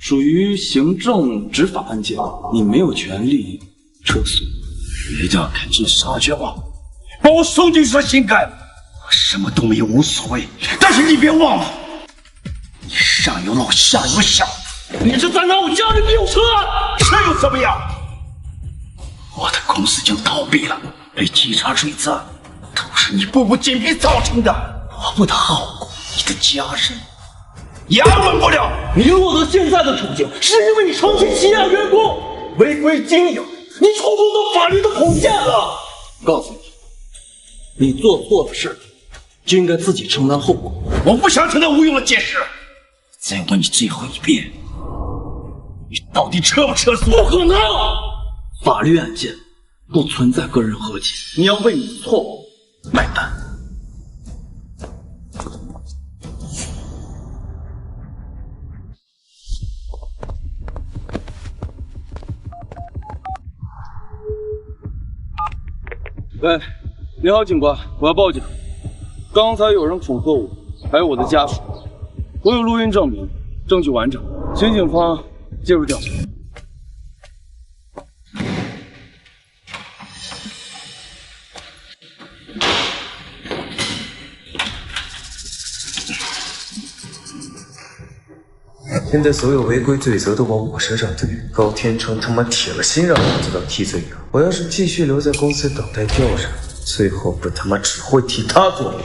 屬於行政執法案件，你沒有權利撤訴。一定要趕盡殺絕吧，把我送進去心改了。我什麼都沒有無所謂，但是你別忘了，你上有老下有小。你是在拿我家人沒有車，這又怎麼樣？我的公司已經倒閉了，被稽查追責，都是你步步緊逼造成的。我不得好過你的家人，也安穩不了。你落得現在的處境，是因為你長期欺壓員工，違規經營，你觸碰到法律的紅線了。告訴你，你做錯了事，就應該自己承擔後果。我不想聽到無用的解釋，再問你最後一遍。你到底撤不撤訴？不可能！法律案件不存在個人和解，你要為你的錯誤買單。喂，你好，警官，我要報警。剛才有人恐嚇我，還有我的家屬，我有錄音證明，證據完整，請警方介入調查。現在所有違規罪責都往我身上推，高天成他媽鐵了心讓我知道替罪羊。我要是繼續留在公司等待調查，最後不他媽只會替他做主。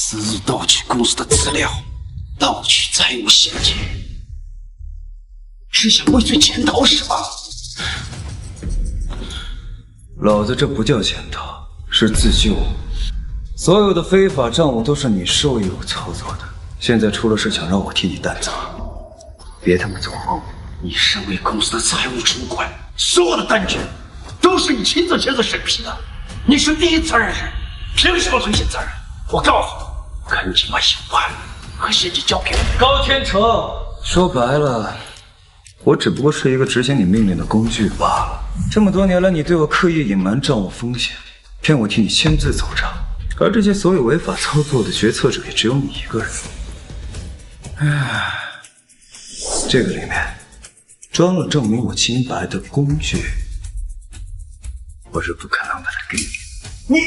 私自盜取公司的資料，盜取財務現金，是想畏罪潛逃是吧？老子這不叫潛逃，是自救。所有的非法賬務都是你授意我操作的，現在出了事想讓我替你擔責，別他媽做夢！你身為公司的財務主管，所有的單據都是你親自簽字審批的，你是第一責任人，憑什麼推卸責任？我告訴你。趕緊把刑判和現金交給我。高天成，說白了，我只不過是一個執行你命令的工具罷了。這麼多年來，你對我刻意隱瞞賬務風險，騙我替你簽字走賬，而這些所有違法操作的決策者也只有你一個人。唉，這個裡面裝了證明我清白的工具，我是不可能把它給你。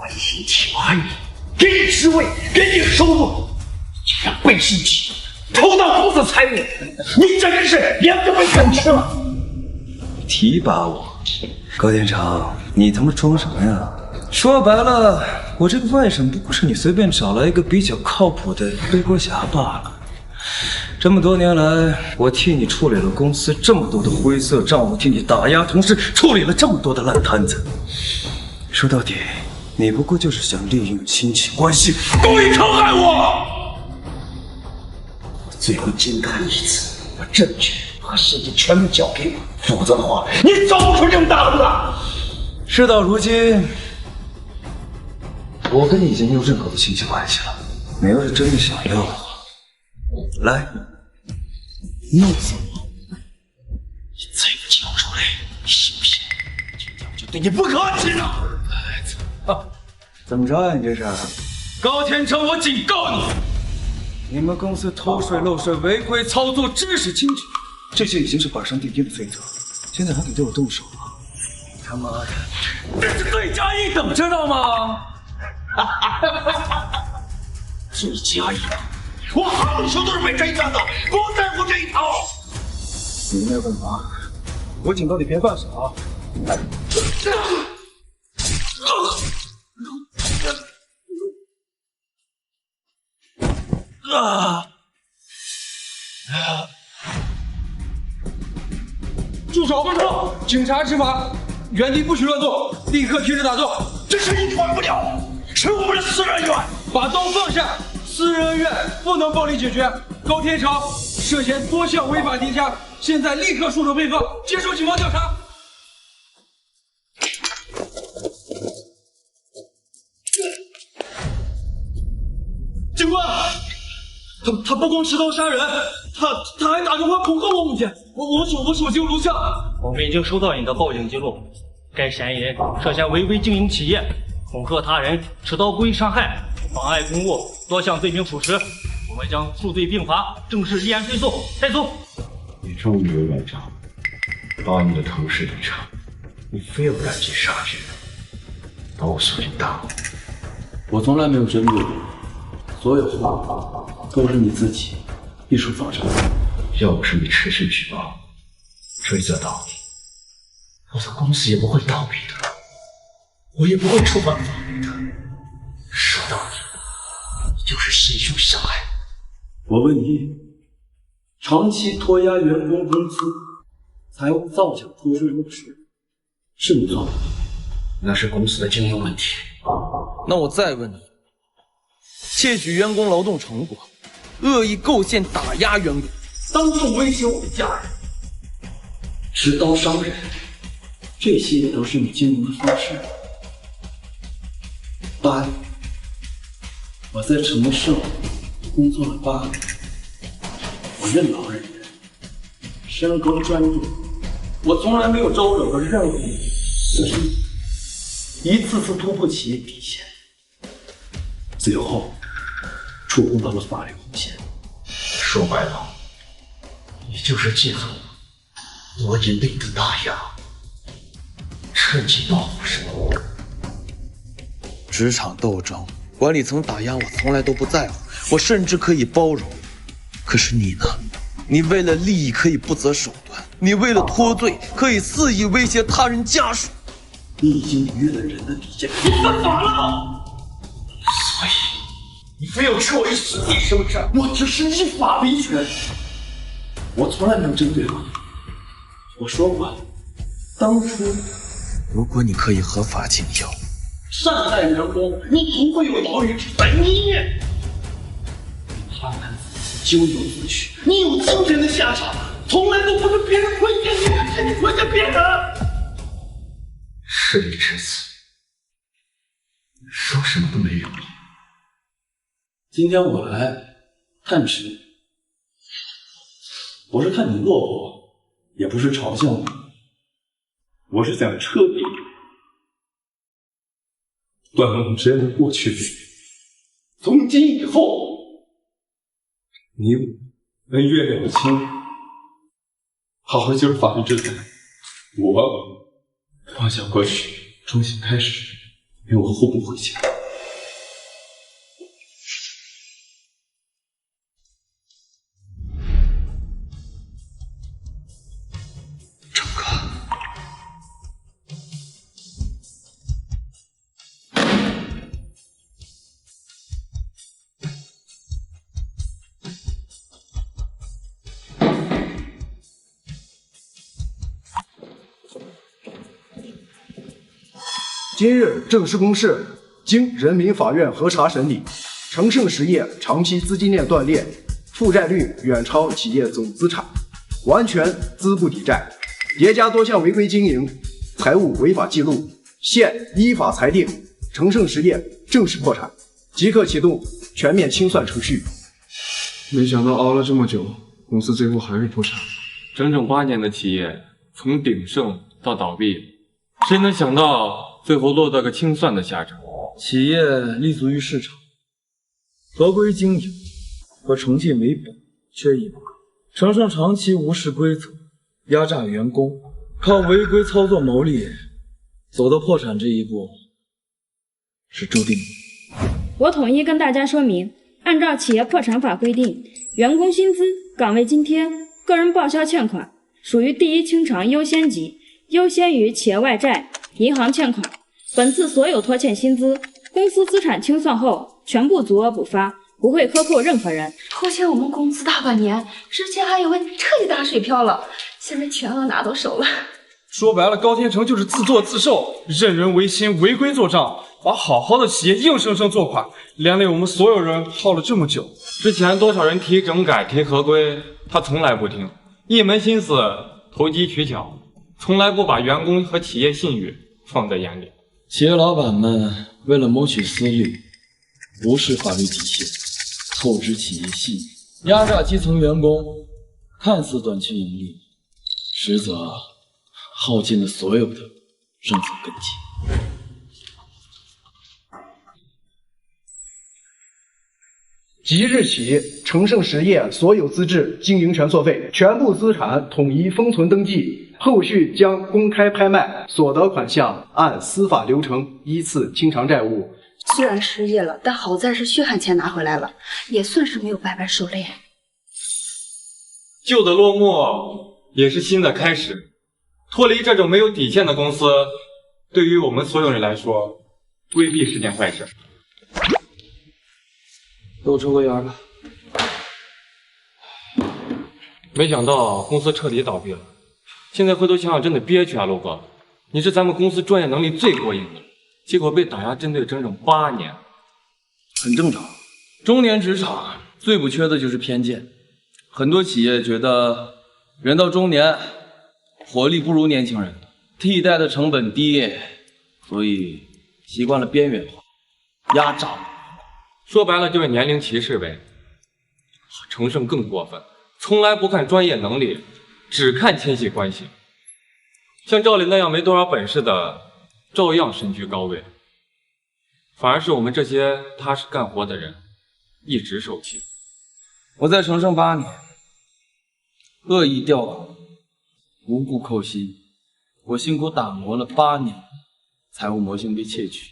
关心情愛你，給你職位，給你收入，竟然背信棄義，偷盜公司財物，你真是兩個沒本事了！提拔我，高店長，你他媽裝什麼呀？說白了，我這個外甥不過是你隨便找來一個比較靠譜的背鍋俠罷了。這麼多年來，我替你處理了公司這麼多的灰色賬務，替你打壓同事，處理了這麼多的爛攤子。說到底，你不過就是想利用親戚關係，故意坑害我。最後警告你一次，把證據和事情全部交給我，否則的話，你走不出这麼大路的。事到如今，我跟你已经没有任何的亲戚關係了。你要是真的想要我，來，弄死我！你再不交出來，你信不信？今天我就對你不客氣了！怎麼着呀？你這是？高天成，我警告你！你們公司偷稅漏稅、違規操作、知識侵权，這些已經是板上釘釘的罪責，現在還敢對我動手嗎？他媽的，這是罪加一等，知道嗎？罪加一等，我好处都是被追加的，不在乎這一套。你那要幹嘛？我警告你別犯傻。住手！住手！警察执法，原地不许乱动，立刻停止打坐。这是你管不了，是我们的私人院。把刀放下，私人恩怨不能暴力解决。高天成涉嫌多项违法叠加，现在立刻束手配放，接受警方调查。警官，他不光持刀杀人，他还打电话恐吓我母亲。我手机有录像。我们已经收到你的报警记录，该嫌疑人涉嫌违规经营企业、恐吓他人、持刀故意伤害、妨碍公务多项罪名属實，我們將數罪並罰，正式立案追訴。帶走。你終於有兩招，把你的同事給殺，你非要趕盡殺絕，把我鎖進大牢。我從來沒有針對你，所有錯都是你自己一手造成的。要不是你持續舉報，追責到底，我的公司也不會倒閉的，我也不會觸犯法律的。說到底，你就是心胸狹隘。我問你，長期拖壓員工工資，財務造假偷稅漏稅，是你做的？那是公司的經營問題。那我再問你，竊取員工勞動成果，惡意構陷打壓員工，當眾威脅我的家人，持刀傷人，這些都是你經營的方式。8年，我在承盛工作了8年，我任勞任怨，深耕專業，我從來沒有招惹過任何人，可是一次次突破企業底線，最後觸碰到了法律紅線。說白了，你就是借助多年來的打壓，趁機報復是嗎？職場鬥爭，管理層打壓我從來都不在乎，我甚至可以包容。可是你呢？你為了利益可以不擇手段，你為了脫罪可以肆意威脅他人家屬，你已經逾了人的底線，你犯法了！所以你非要置我於死地是不是？我只是依法維權，我從來沒有針對過你。我說過，當初如果你可以合法禁藥，善待員工，你不會有牢獄之災。你貪婪自私，咎由自取，你有今天的下場，從來都不是別人虧欠你，是你虧欠別人。事已至此，說什麼都沒用了。今天我來探視，不是看你落魄，也不是嘲笑你，我是想徹底斷了我們之間的過去。從今以後，你我恩怨兩清，好好接受法律制裁。我放下過去，重新開始。维護不回家。程哥，今日正式公示，经人民法院核查审理，成盛实业长期资金链断裂，负債率遠超企業總資產，完全資不抵債，疊加多項違規經營、財務違法記錄，現依法裁定成盛實業正式破產，即刻啟動全面清算程序。沒想到熬了這麼久，公司最後還是破產。整整8年的企業，從鼎盛到倒閉，誰能想到最後落得個清算的下場？企業立足於市場，合規經營和誠信為本，缺一不可。成盛長期無視規則，壓榨員工，靠違規操作牟利，走到破產這一步是注定的。我統一跟大家說明，按照企業破產法規定，員工薪資、崗位津貼、個人報銷欠款屬於第一清償優先級，優先於企業外債、銀行欠款。本次所有拖欠薪資，公司資產清算後全部足額補發，不會克扣任何人。拖欠我們工資大半年，之前還以為徹底打水漂了，現在全額拿到手了。說白了，高天成就是自作自受，任人唯親，違規做賬，把好好的企業硬生生做垮，連累我們所有人耗了這麼久。之前多少人提整改、提合規，他從來不聽，一門心思投機取巧，從來不把員工和企業信譽放在眼裡。企業老板們為了謀取私利，無視法律底線，透支企業信譽，壓榨基層員工，看似短期盈利，實則耗盡了所有的政策根基。即日起，成盛實業所有資質、經營權作廢，全部資產統一封存登記，後續將公開拍賣，所得款項按司法流程依次清償債務。雖然失業了，但好在是血汗錢拿回來了，也算是沒有白白受累。舊的落幕，也是新的開始。脫離這種沒有底線的公司，對於我們所有人來說，未必是件壞事。給我抽個煙吧。沒想到公司徹底倒閉了，現在回頭想想真的憋屈啊，陸哥，你是咱們公司專業能力最過硬的，結果被打壓針對整整8年。很正常，中年職場最不缺的就是偏見。很多企業覺得人到中年活力不如年輕人，替代的成本低，所以習慣了邊緣化、壓榨。說白了就是年齡歧視唄。成盛更過分，從來不看專業能力，只看親戚關係。像趙磊那樣沒多少本事的，照樣身居高位，反而是我們這些踏實幹活的人一直受氣。我在成盛8年，惡意調崗，無故扣薪，我辛苦打磨了8年，財務模型被竊取，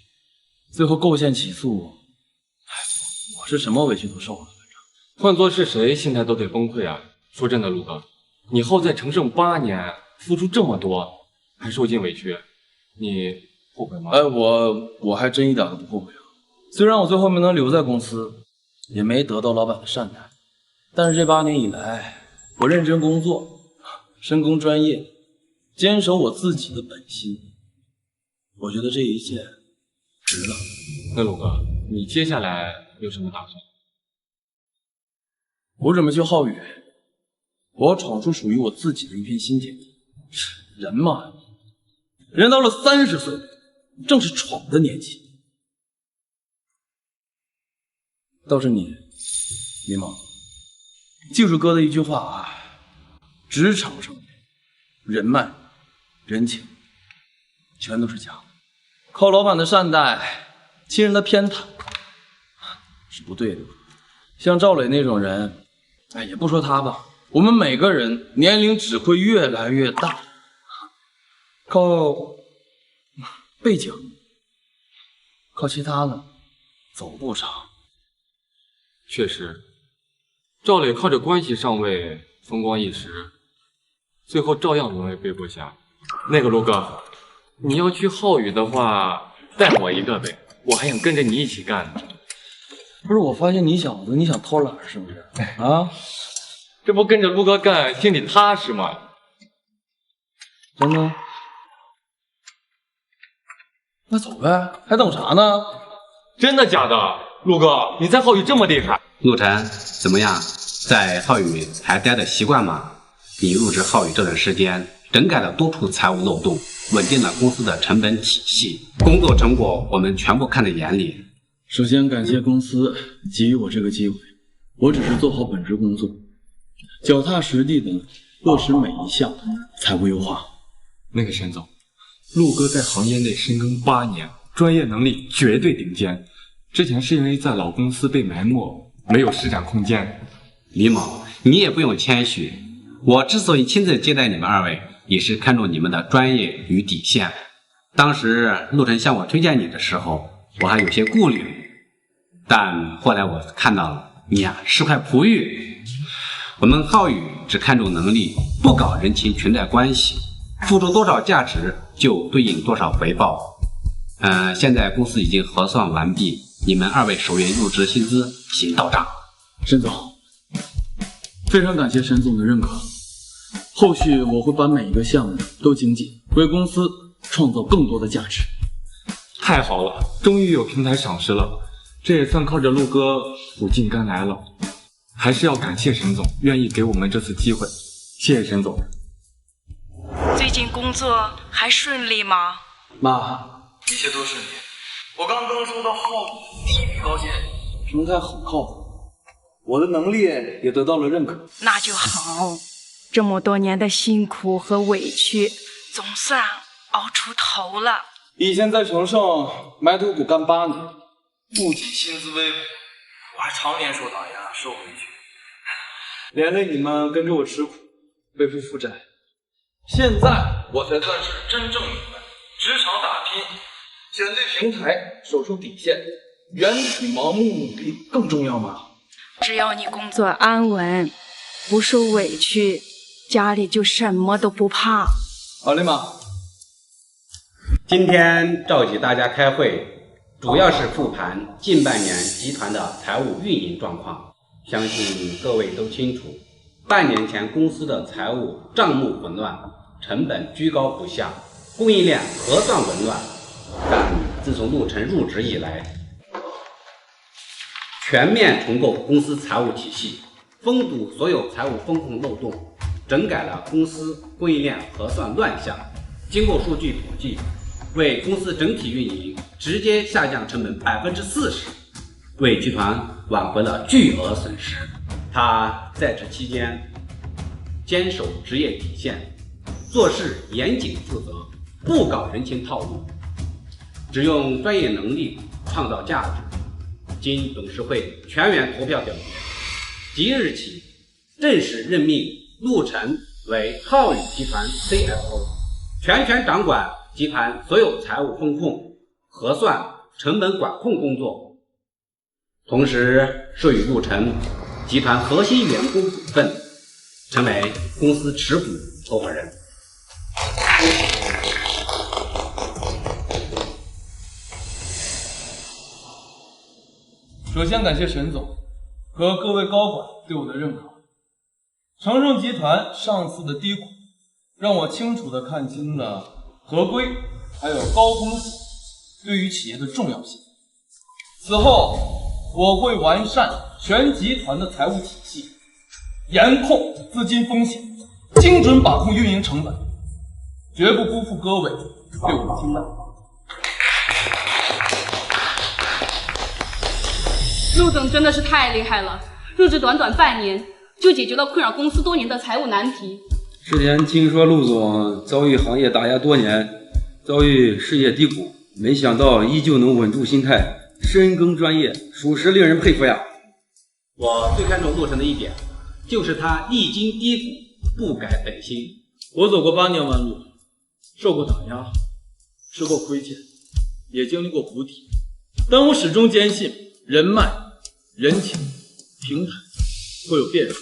最後構陷起訴。我是什麼委屈都受了，換做是誰，心態都得崩潰啊！說真的，陸哥，你耗在成盛8年，付出這麼多，還受盡委屈，你後悔嗎？我還真一點都不後悔啊！雖然我最後沒能留在公司，也沒得到老闆的善待，但是這8年以來，我認真工作，深耕專業，堅守我自己的本心，我覺得這一切值了。那陸哥，你接下來有什麼打算？我準備去浩宇，我要闖出屬於我自己的一片新天地。人嘛，人到了30歲，正是闖的年紀。倒是你，迷茫，记住哥的一句話啊，職場上人脈、人情，全都是假的，靠老闆的善待、親人的偏袒是不对的。像趙磊那種人，也不說他吧，我們每個人年齡只會越來越大，靠背景靠其他的走不长。确实，趙磊靠着关系上位，风光一时，最后照样沦为背锅侠。那个陆哥，你要去浩宇的话，带我一个呗，我还想跟着你一起干呢。不是，我发现你小子你想偷懒是不是？啊，这不跟着陆哥干，心里踏实吗？真的？那走呗，还等啥呢？真的假的？陆哥，你在浩宇这么厉害？陆晨，怎么样？在浩宇还待得習慣嗎？你入職浩宇這段時間，整改了多處財務漏洞，穩定了公司的成本體系，工作成果我們全部看在眼裡。首先感謝公司給予我這個機會，我只是做好本職工作，腳踏實地的落實每一項財務優化。那個沈總，陸哥在行業內深耕8年，專業能力絕對頂尖。之前是因為在老公司被埋沒，沒有施展空間。李某，你也不用謙虛，我之所以親自接待你們二位，也是看重你們的專業與底線。當時陸晨向我推薦你的時候，我還有些顧慮，但後來我看到了你啊是塊璞玉。我們浩宇只看重能力，不搞人情裙帶關係，付出多少價值就對應多少回報。現在公司已經核算完畢，你們二位首月入職薪資請到賬。沈總，非常感謝沈總的認可，後續我會把每一個項目都精進，為公司創造更多的價值。太好了，終於有平台賞識了，這也算靠着陸哥苦盡甘來了。還是要感謝沈總願意給我們這次機會，謝謝沈總。最近工作還順利嗎？媽，一切都順利。我剛收到浩宇第一筆高薪，平台很靠譜，我的能力也得到了認可。那就好，這麼多年的辛苦和委屈，總算熬出頭了。以前在承盛埋頭苦幹8年，不僅薪資微薄，我還常年受打壓、受委屈，連累你們跟着我吃苦，背負負債。現在我才算是真正明白，職場打拼，選對平台，守住底線，遠比盲目努力更重要嗎？只要你工作安穩，不受委屈，家裡就什麼都不怕。好嘞媽。今天召集大家開會，主要是復盤近半年集團的財務運營狀況。相信各位都清楚，半年前公司的財務賬目混亂，成本居高不下，供應鏈核算紊亂。但自從陸晨入職以來，全面重構公司財務體系，封堵所有財務風控漏洞，整改了公司供應鏈核算亂象。經過數據統計，為公司整體運營直接下降成本40%，為集團挽回了巨額損失。他在職期間堅守職業底線，做事嚴謹負責，不搞人情套路，只用專業能力創造價值。經董事會全員投票表決，即日起正式任命陸晨為浩宇集團 CFO， 全權掌管集團所有財務風控、核算、成本管控工作，同時授予陸晨集團核心員工股份，成為公司持股合夥人。首先感謝沈總和各位高管對我的認可。承盛集團上次的低谷，讓我清楚地看清了合規還有高風險對於企業的重要性。此後，我會完善全集團的財務體系，嚴控資金風險，精準把控運營成本，絕不辜負各位對我的青睞。陸總真的是太厲害了，入職短短半年就解決了困擾公司多年的財務難題。之前聽說陸總遭遇行業打壓多年，遭遇事業低谷，沒想到依舊能穩住心態，深耕專業，屬實令人佩服呀。我最看重陸晨的一點，就是他歷經低谷，不改本心。我走過8年彎路，受過打壓，吃過虧欠，也經歷過谷底。但我始终坚信，人脉、人情、平台会有变数，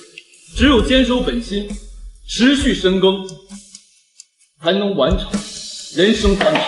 只有坚守本心，持續深耕，才能完成人生3场。